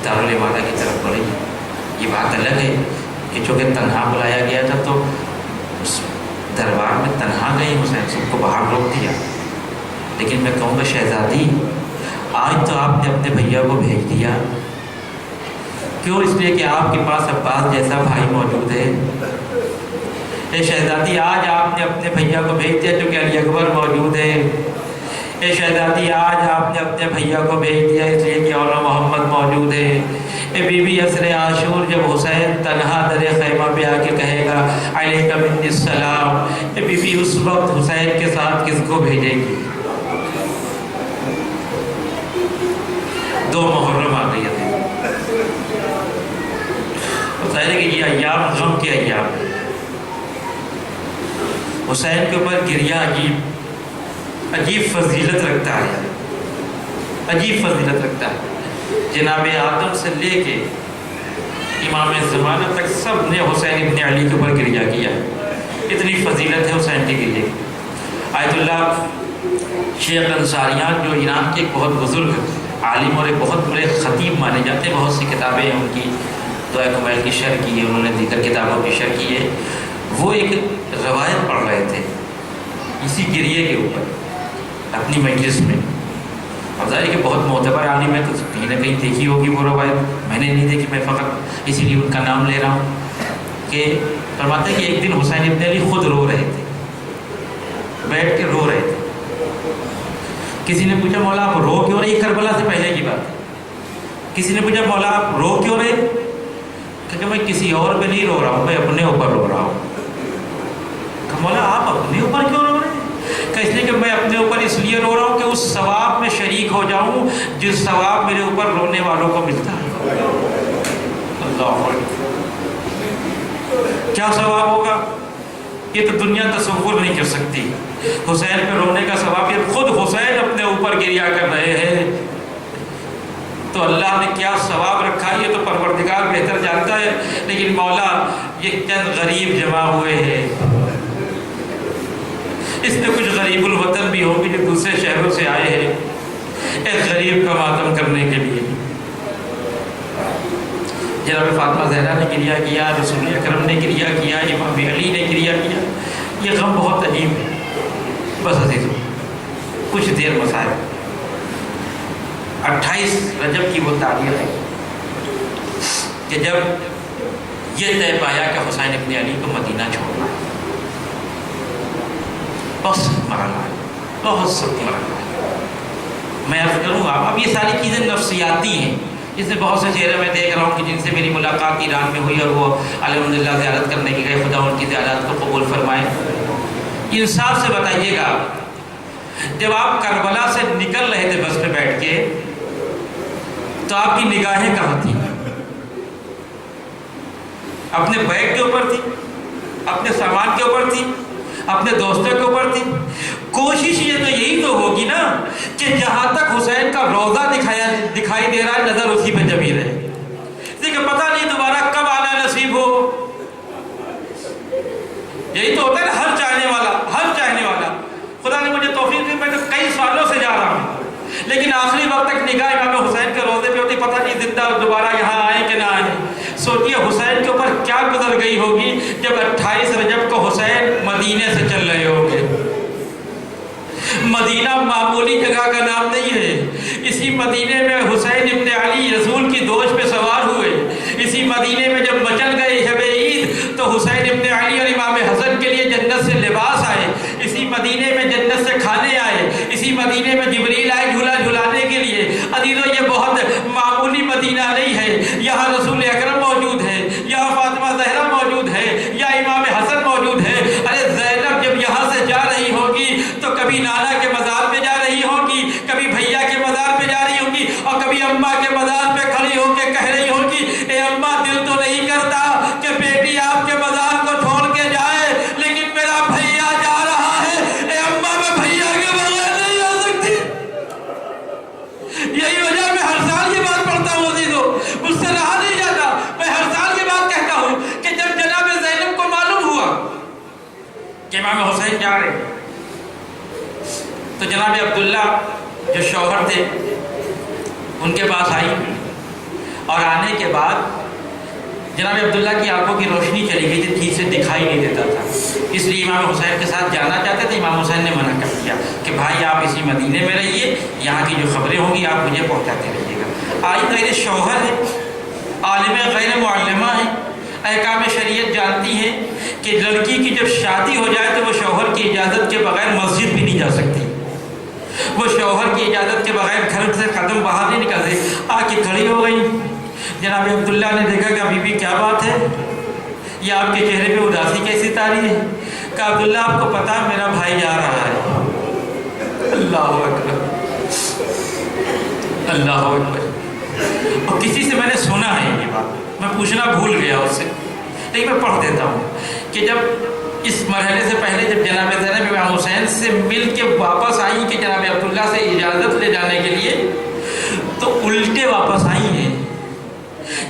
دارالامارہ کی طرف بڑھے۔ یہ بات الگ ہے کہ چونکہ تنہا بلایا گیا تھا تو اس دربار میں تنہا گئی، حسین سب کو باہر روک دیا، لیکن میں کہوں گا شہزادی آج تو آپ نے اپنے بھیا کو بھیج دیا، کیوں؟ اس لیے کہ آپ کے پاس عباس جیسا بھائی موجود ہے۔ اے شہزادی آج آپ نے اپنے بھیا کو بھیج دیا کیونکہ علی اکبر موجود ہے۔ اے شہزادی آج آپ نے اپنے بھیا کو بھیج دیا اس لیے کہ اولا محمد موجود ہے۔ اے بی بی عصر عاشور جب حسین تنہا در خیمہ پہ آ کے کہے گا علیک منی السلام، اے بی بی اس وقت حسین کے ساتھ کس کو بھیجے گی؟ 2 محرم آ گئی تھے، ظاہر ہے کہ یہ ایام غم کے ایام، حسین کے اوپر گریہ عجیب فضیلت رکھتا ہے، عجیب فضیلت رکھتا ہے۔ جناب آدم سے لے کے امام زمانہ تک سب نے حسین ابن علی کے اوپر گریہ کیا، اتنی فضیلت ہے حسین کے گریہ۔ آیت اللہ شیخ انصاریان جو ایران کے ایک بہت بزرگ عالم اور ایک بہت بڑے خطیب مانے جاتے ہیں، بہت سی کتابیں ہیں ان کی، دعائے کمیل کی شرح کی ہے، انہوں نے دیگر کتابوں کی شرح کی ہے. وہ ایک روایت پڑھ رہے تھے اسی گریے کے اوپر اپنی مجلس میں. اب ظاہر ہے کہ بہت معتبر عالم ہے تو کہیں نہ کہیں دیکھی ہوگی وہ روایت، میں نے نہیں دیکھی، میں فقط اسی لیے ان کا نام لے رہا ہوں. کہ فرماتے ہیں کہ ایک دن حسین ابن علی خود رو رہے تھے، بیٹھ کے رو رہے تھے. کسی نے پوچھا مولا آپ رو کیوں رہے؟ کربلا سے پہلے کی بات ہے. کسی نے پوچھا مولا آپ رو کیوں رہے؟ کہ میں کسی اور پہ نہیں رو رہا ہوں، میں اپنے اوپر رو رہا ہوں. کہ مولا آپ اپنے اوپر کیوں رو رہے ہیں؟ کہ اس لیے کہ میں اپنے اوپر اس لیے رو رہا ہوں کہ اس ثواب میں شریک ہو جاؤں جس ثواب میرے اوپر رونے والوں کو ملتا ہے. اللہ اکبر. کیا ثواب ہوگا یہ تو دنیا تصور نہیں کر سکتی. حسین پہ رونے کا ثواب، یہ خود حسین اپنے اوپر گریا کر رہے ہیں تو اللہ نے کیا ثواب رکھا یہ تو پروردگار بہتر جانتا ہے. لیکن مولا یہ چند غریب جمع ہوئے ہیں، اس میں کچھ غریب الوطن بھی ہوں گے جو دوسرے شہروں سے آئے ہیں ایک غریب کا ماتم کرنے کے لیے. جناب فاطمہ زہرا نے گریہ کیا، رسول اکرم نے گریہ کیا، امام علی نے گریہ کیا. یہ غم بہت عجیب ہے. بس عزیزوں کچھ دیر مسائل. 28 رجب کی وہ تاریخ ہے کہ جب یہ طے پایا کہ حسین ابن علی کو مدینہ چھوڑنا ہے. بہت سخت مرحلہ ہے، بہت سخت مرحلہ ہے. میں عرض کروں گا اب یہ ساری چیزیں نفسیاتی ہیں. جس میں بہت سے چہرے میں دیکھ رہا ہوں کہ جن سے میری ملاقات ایران میں ہوئی اور وہ الحمدللہ زیارت کرنے کے گئے، خدا ان کی زیارت کو قبول فرمائے. انصاف سے بتائیے گا جب آپ کربلا سے نکل رہے تھے بس پہ بیٹھ کے تو آپ کی نگاہیں کہاں تھیں؟ اپنے بیگ کے اوپر تھی، اپنے سامان کے اوپر تھی، اپنے دوستوں کے اوپر تھی. کوشش یہ تو یہی تو ہوگی نا کہ جہاں تک حسین کا روضہ دکھائی دے رہا ہے نظر اسی پہ جمی رہے. دیکھیں پتہ نہیں دوبارہ کب آنا نصیب ہو. یہی تو ہوتا ہے نا ہر چاہنے والا. خدا نے مجھے توفیق دی، میں تو کئی سالوں سے جا رہا ہوں لیکن آخری وقت تک نگاہ امام حسین کے روضے پہ ہوتی. پتہ نہیں زندہ دوبارہ یہاں آئے کہ نہ آئے. سوچئے حسین کے اوپر کیا گزر گئی ہوگی جب 28 رجب کو حسین مدینے سے چل رہے ہوں گے. مدینہ معمولی جگہ کا نام نہیں ہے. اسی مدینے میں حسین ابن علی رسول کی دوش پہ سوار ہوئے. اسی مدینے میں جب مچل گئے شب عید تو حسین ابن علی اور امام حسن کے لیے جنت سے لباس آئے. اسی مدینے میں جنت سے کھانے آئے. اسی مدینے میں جبریل آئے جھولا جھلانے کے لیے. عزیزو یہ بہت معمولی مدینہ نہیں ہے. یہاں رسول اکرم موجود ہے، یہاں فاطمہ زہرا موجود ہے، یا امام حسن موجود ہے. ارے زینب جب یہاں سے جا رہی ہوگی تو کبھی نانا کے مزار پہ جا رہی ہوگی، کبھی بھیا کے مزار پہ جا رہی ہوگی، اور کبھی اماں کے مزار پہ کھڑی ہو کے کہہ رہی ہوگی اے اماں دل تو نہیں کرتا کہ بیٹی آپ کے مزار کو چھوڑ کے جائے لیکن میرا بھیا جا رہا ہے. اے اماں میں بھیا کے بغیر نہیں جا سکتی. یہی وجہ میں ہر سال یہ بات پڑھتا ہوں عزیزو، مجھ سے رہا نہیں جاتا. میں ہر سال یہ بات کہتا ہوں کہ جب جناب زینب کو معلوم ہوا کہ امام حسین جا رہے تو جناب عبداللہ جو شوہر تھے ان کے پاس آئی، اور آنے کے بعد جناب عبداللہ کی آنکھوں کی روشنی چلی گئی تھی، ٹھیک سے دکھائی نہیں دیتا تھا. اس لیے امام حسین کے ساتھ جانا چاہتے تھے. امام حسین نے منع کر دیا کہ بھائی آپ اسی مدینے میں رہیے، یہاں کی جو خبریں ہوں گی آپ مجھے پہنچاتے رہیے گا. آج میرے شوہر ہیں، عالم غیر معلمہ ہیں، احکام شریعت جانتی ہیں کہ لڑکی کی جب شادی ہو جائے تو وہ شوہر کی اجازت کے بغیر مسجد بھی نہیں جا سکتی. وہ شوہر کی اجازت کے بغیر گھر سے قدم باہر نہیں نکلتے. آ کے کھڑی ہو گئی. جناب عبداللہ نے دیکھا کہ بی کیا بات ہے، یہ آپ کے چہرے پہ اداسی کیسی تاری ہے؟ کہ عبداللہ آپ کو پتا میرا بھائی جا رہا ہے. اللہ اکبر، اللہ اکبر. اور کسی سے میں نے سنا ہے یہ بات، میں پوچھنا بھول گیا اس سے، لیکن میں پڑھ دیتا ہوں کہ جب اس مرحلے سے پہلے جب جناب زینب امام حسین سے مل کے واپس آئی کہ جناب عبداللہ سے اجازت لے جانے کے لیے، تو الٹے واپس آئی ہیں.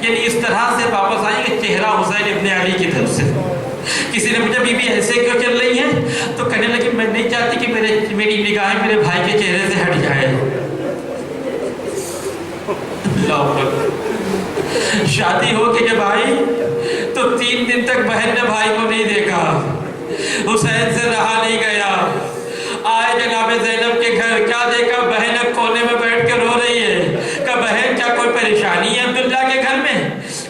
یعنی اس طرح سے واپس آئی کہ چہرہ حسین ابن علی کی طرف سے. کسی نے پوچھا بی بی ایسے کیوں چل رہی ہیں؟ تو کہنے لگی میں نہیں چاہتی کہ میری نگاہیں میرے بھائی کے چہرے سے ہٹ جائے. اللہ شادی ہو کے جب آئی تو 3 دن تک بہن نے بھائی کو نہیں دیکھا، حسین سے رہا نہیں گیا، آئے جناب زینب کے گھر، کیا دیکھا؟ بہن اب کونے میں بیٹھ کے رو رہی ہے۔ کہا بہن کیا کوئی پریشانی ہے عبداللہ کے گھر میں؟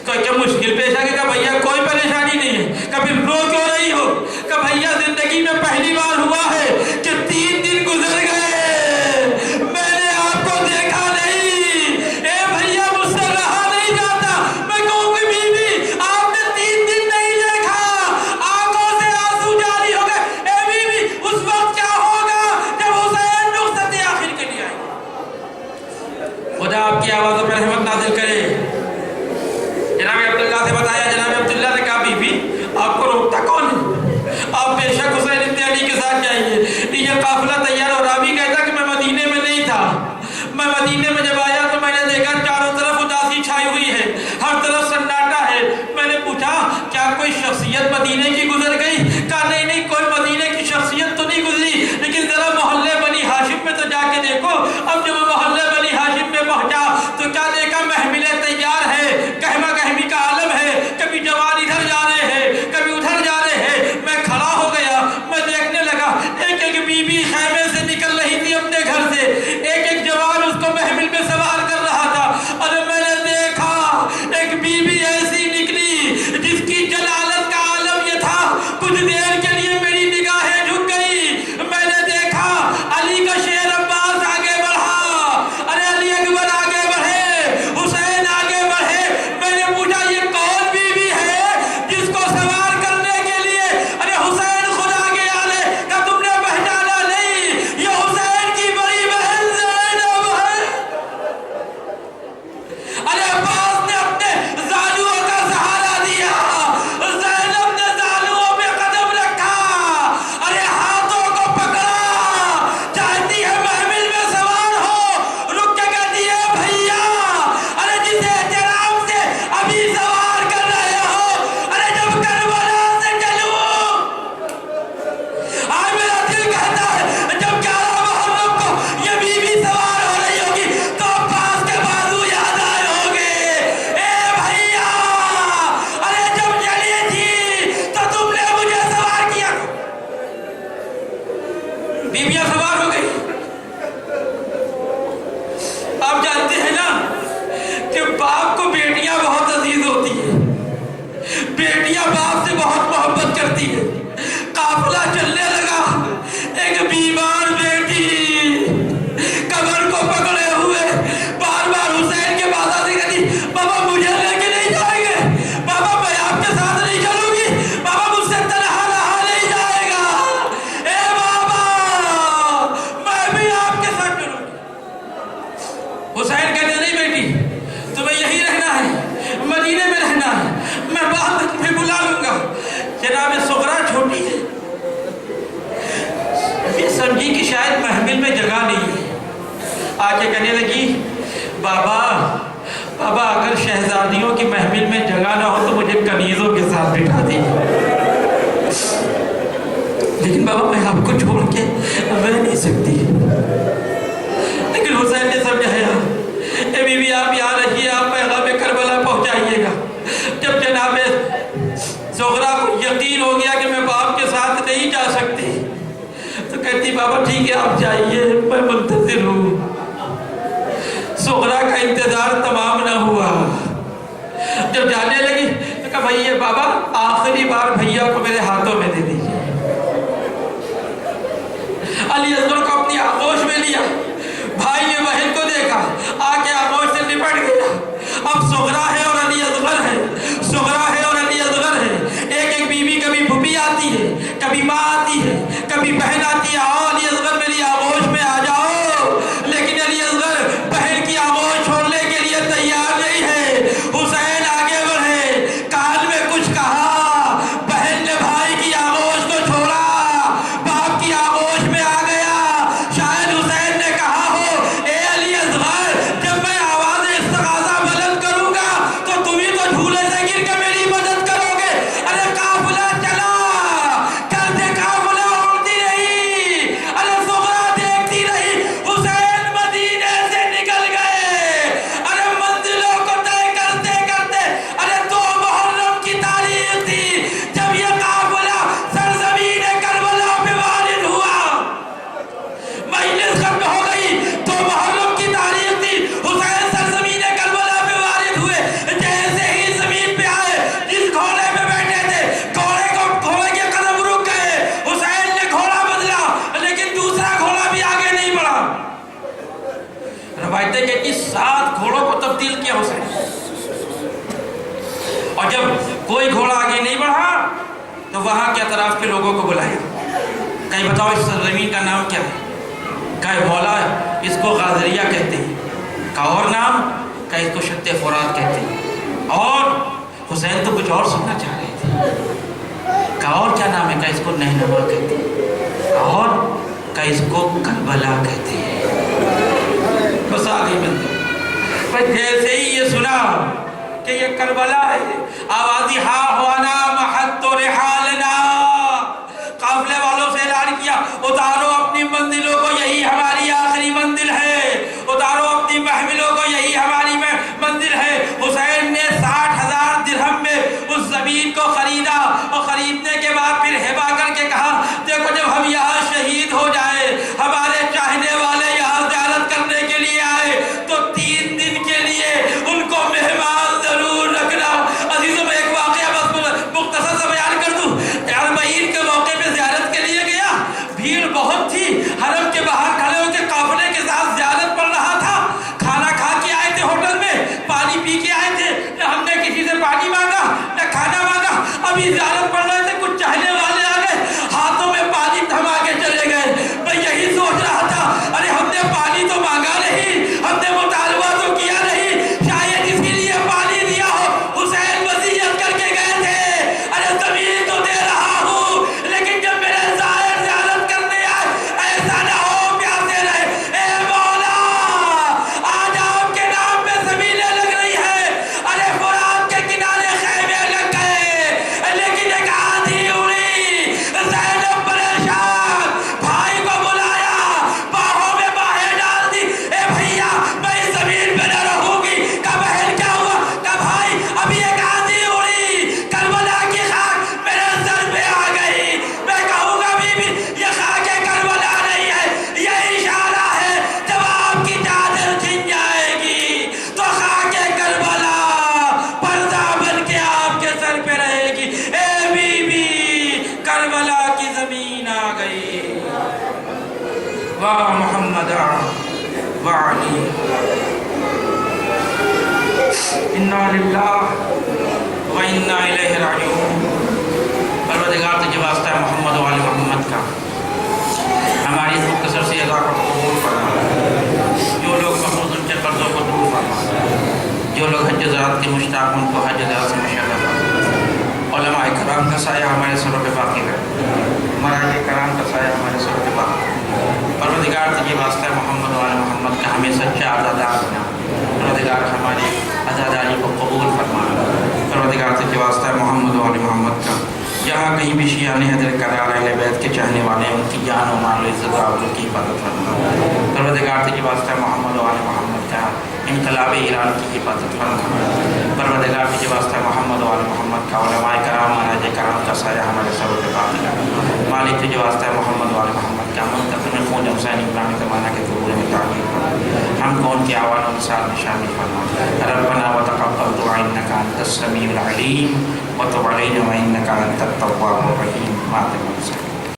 کہا کیا مشکل پیش آ گئی؟ کہا بھیا کوئی پریشانی نہیں ہے۔ کہا پھر رو کیوں رہی ہو؟ کہا بھیا زندگی میں پہلی بار ہوا ہے کہ 3 دن گزر گئے میں نے آپ کو دیکھا نہیں، اے بھیا مجھ سے رہا نہیں جاتا، میں کہوں گی بیوی آپ نے 3 دن نہیں دیکھا، آنکھوں سے آنسو جاری ہو گئے، اے بیوی اس وقت کیا ہوگا جب حسین رخصت آخر کے لیے آئے؟ خدا آپ کی آوازوں پر رحمت نازل کرے۔ جناب عبداللہ سے بتایا، جناب عبداللہ نے کہا بی بی آپ کو روکتا کون ہے؟ آپ بے شک حسین ابن علی کے ساتھ جائیے۔ یہ قافلہ تیار ہو رہا، بھی کہتا کہ میں مدینے میں نہیں تھا، میں مدینے میں جب آیا تو میں نے دیکھا چاروں طرف اداسی چھائی ہوئی ہے، ہر طرف سناٹا ہے۔ میں نے پوچھا کیا کوئی شخصیت مدینے کی گزر گئی؟ کہا نہیں نہیں کوئی مدینے کی شخصیت تو نہیں گزری، لیکن ذرا محلے بنی ہاشم میں تو جا کے دیکھو۔ اب جب میں محلے بنی ہاشم میں پہنچا تو کیا دیکھا؟ محملیں تیار ہے، گہما گہمی کا عالم ہے، کبھی جوان ادھر جا رہے ہیں کبھی ادھر جا رہے ہیں۔ میں کھڑا ہو گیا، میں دیکھنے لگا، ایک ایک بی بی خیمے سے نکل رہی تھی اپنے گھر سے، ایک ایک جوان اس کو محمل میں سوار کر رہا تھا، اور میں نے دیکھا ایک بی بی ایسی نکلی جس کی جلالت کا عالم یہ تھا، کچھ دیر کے لیے میری نگاہیں جھک گئی، میں نے دیکھا علی کا شیر عباس آگے بڑھا، ارے علی اکبر آگے بڑھے، حسین آگے بڑھے۔ میں نے پوچھا یہ کون بی بی ہے جس کو سوار کرنے کے لیے ارے حسین خود آگے آ رہے؟ کہا تم نے پہچانا نہیں، یہ حسین کی بڑی بہن زینب ہے۔ ارے عباس نے اپنے زانوؤں کا سہارا دیا، زینب نے زانوؤں پہ قدم رکھا، ارے ہاتھوں کو پکڑا، چاہتی ہے محمل میں سوار ہو، رک کے کہتی ہے بھیا ارے جس احترام سے ابھی سوار کر رہے ہو، ارے جب کربلا سے چلوں، آج میرا دل کہتا ہے جب 11 محرم کو یہ بی بی سوار ہو رہی ہوگی تو عباس کے بازو یاد آئے ہوں گے، اے بھیا ارے جب چلی تھی تو تم نے مجھے سوار کیا۔ بیویاں سوار ہو گئی۔ آپ جانتے ہیں نا کہ باپ کو بیٹیاں بہت عزیز ہوتی ہیں، بیٹیاں باپ سے بہت محبت کرتی ہیں۔ قافلہ چلنے لگا، ایک بیمار بیٹی کمر کو پکڑے ہوئے بار بار حسین کے پاس آتی کہتی بابا مجھے لے کے نہیں جائیں گے، بابا میں آپ کے ساتھ نہیں چلوں گی، بابا مجھ سے تنہا رہا نہیں جائے گا، اے بابا میں بھی آپ کے ساتھ چلوں گی۔ حسین کہتے نہیں بیٹی تمہیں یہی رہنا ہے، مدینے میں رہنا ہے، میں بعد میں تمہیں بلا لوں گا۔ جناب صغرا چھوٹی ہے، یہ سمجھی کہ شاید محمل میں جگہ نہیں ہے، آ کے کہنے لگی بابا بابا اگر شہزادیوں کی محمل میں جگہ نہ ہو تو مجھے کنیزوں کے ساتھ بٹھا دی، لیکن بابا میں آپ کو چھوڑ کے رہ نہیں سکتی۔ لیکن حسین نے سمجھایا اے بی بی آپ یہاں رہیے، آپ پیغام کربلا پہنچائیے گا۔ جب جناب زغرا کو یقین ہو گیا کہ میں باپ کے ساتھ نہیں جا سکتی تو کہتی بابا ٹھیک ہے آپ جائیے، میں منتظر ہوں۔ زغرا کا انتظار تمام نہ ہوا، جب جانے لگی تو کہا بھائی بابا آخری بار بھیا کو میرے ہاتھوں میں دے دیجیے۔ علی اصغر کو اپنی آغوش میں لیا، بھائی نے بہن کو دیکھا، آ کے آغوش سے لپٹ گیا۔ اب زغرا ہے اور علی اصغر ہے، زغرا ہے اور علی اصغر ہے، ایک ایک بیوی کبھی پھوپھی آتی ہے، کبھی ماں آتی ہے، کبھی بہن آتی ہے، آؤ علی اصغر میری آغوش میں آ جاؤ، لیکن علی اصغر بہن کی آغوش چھوڑنے کے لیے تیار نہیں ہے۔ حسین آگے بڑھے، کان میں کچھ کہا، بہن نے بھائی کی آغوش کو چھوڑا، باپ کی آغوش میں آ گیا۔ شاید حسین نے کہا ہو اے علی اصغر جب میں آواز استغاثہ بلند کروں گا تو تم ہی تو جھولے سے گر کے میری مدد کرو گے۔ ارے قافلہ چلا، کل سے قافلہ اڑتی رہی، ارے وہاں کے اطراف کے لوگوں کو بلایا، کہیں بتاؤ اس زمین کا نام کیا ہے؟ کہیں مولا اس کو غازریہ کہتے ہیں، کا اور نام، کہیں اس کو شط فرات کہتے ہیں، اور حسین تو کچھ اور سننا چاہ رہے تھے، کا اور کیا نام ہے؟ کہیں اس کو نہنما کہتے ہیں، اور کہیں اس کو کربلا کہتے ہیں۔ بس آگئی منزل، بس جیسے ہی یہ سنا کہ یہ کربلا ہے، آوازی ہاں ہوانا محط و رحالنا، قافلے والوں سے اعلان کیا اتارو اپنی منزلوں کو، یہی ہماری آخری منزل ہے، اتارو اپنی محملوں کو، یہی ہماری منزل ہے۔ حسین نے 60,000 درہم میں اس زمین کو خریدا، اور خریدنے کے بعد پھر ہبا کر کے کہا دیکھو جب ہم یہاں شہید ہو جائے، ہمارے چاہنے والے یہاں زیارت کرنے کے لیے آئے تو 3 دن کے لیے ان کو مہمان ضرور رکھنا۔ عزیزوں میں ایک واقعہ بس مختصر سا بیان کر دوں، اربعین کے موقع پہ زیارت کے لیے گیا، بھیڑ بہت تھی، حرم کے باہر کھڑے ہو کے قافلے کے ساتھ زیارت پڑھ رہا تھا، کھانا کھا کے آئے تھے ہوٹل میں، پانی پی کے آئے تھے، نہ ہم نے کسی سے پانی مانگا نہ کھانا مانگا، ابھی زیارت پڑھ رہے تھے، کچھ چاہنے والے آ گئے، ہاتھوں میں پانی تھما کے چلے گئے۔ میں یہی سوچ رہا تھا ارے ہم نے پانی تو مانگا نہیں، ہم نے مطالبہ تو کیا نہیں، شاید اسی لیے پانی دیا ہو۔ حسین وصیت کر کے گئے تھے ارے زمین تو دے رہا ہوں لیکن جب میرے زائر زیارت کرنے آئے ایسا نہ ہو پیاسے رہے۔ اے مولا آج آپ کے نام پہ زمینیں لگ رہی ہیں، ارے فرات کے کنارے خیمے لگ گئے، لیکن ایک آندھی اڑی، زینب پریشان بھائی کو بلایا، باہوں میں باہیں ڈال دی، اے بھیا میں اس زمین پہ نہ رہوں گی۔ کہا بہن کیا ہوا؟ کہا بھائی ابھی ایک آندھی اڑی، کربلا کی خاک میرے سر پہ آ گئی، میں کہوں گا بی بی یہ خاک کربلا نہیں ہے، یہ اشارہ ہے جب آپ کی چادر چھن جائے گی تو خاک کربلا پردہ بن کے آپ کے سر پہ رہے گی۔ اے بی بی کربلا کی زمین آ گئی، واہ محمد وعلی، انا للہ و انا الیہ راجعون۔ پروردگار تجھے واسطہ ہے محمد و آل محمد کا ہماری اس مختصر سی ادا کو قبول فرما، جو لوگ مخصوص ان کے قرضوں کو دور فرما، جو لوگ حج زیارت کے مشتاق ان کو حج زیارت سے مشرف فرما، علماء کرام کا سایہ ہمارے سروں پہ باقی رہے، مراجع کرام کا سایہ ہمارے سروں پہ باقی رہے۔ پروردگار تجھے واسطہ ہے محمد و آل محمد کا ہمیں سچا عزادار بنا، پروردگار ہماری عزاداری کو قبول فرما، پروردگار تجھے واسطہ ہے محمد و آل محمد کا جہاں کہیں بھی شیعان حضرت کرار اہل بیت کے چاہنے والے ہیں ان کی جان و مال و عزت و آبرو کی حفاظت فرما، پروردگار تجھے واسطہ ہے محمد و آل محمد کا انقلاب ایران کی حفاظت فرما، پروردگار تجھے واسطہ ہے محمد و آل محمد کا علماء کرام مراجع کرام کا سایہ ہمارے سروں پہ باقی رہے، مالک تجھے واسطہ ہے محمد و آل محمد کا منتقم خون حسین ابراہیم زمانہ کے ظہور میں تعمیر فرما، ہم کو ان کے آوان و مثال میں شامل فرما۔ ربنا وتقبل دعاء انک انت السمیع العلیم وتب علینا وانک انت التواب الرحیم۔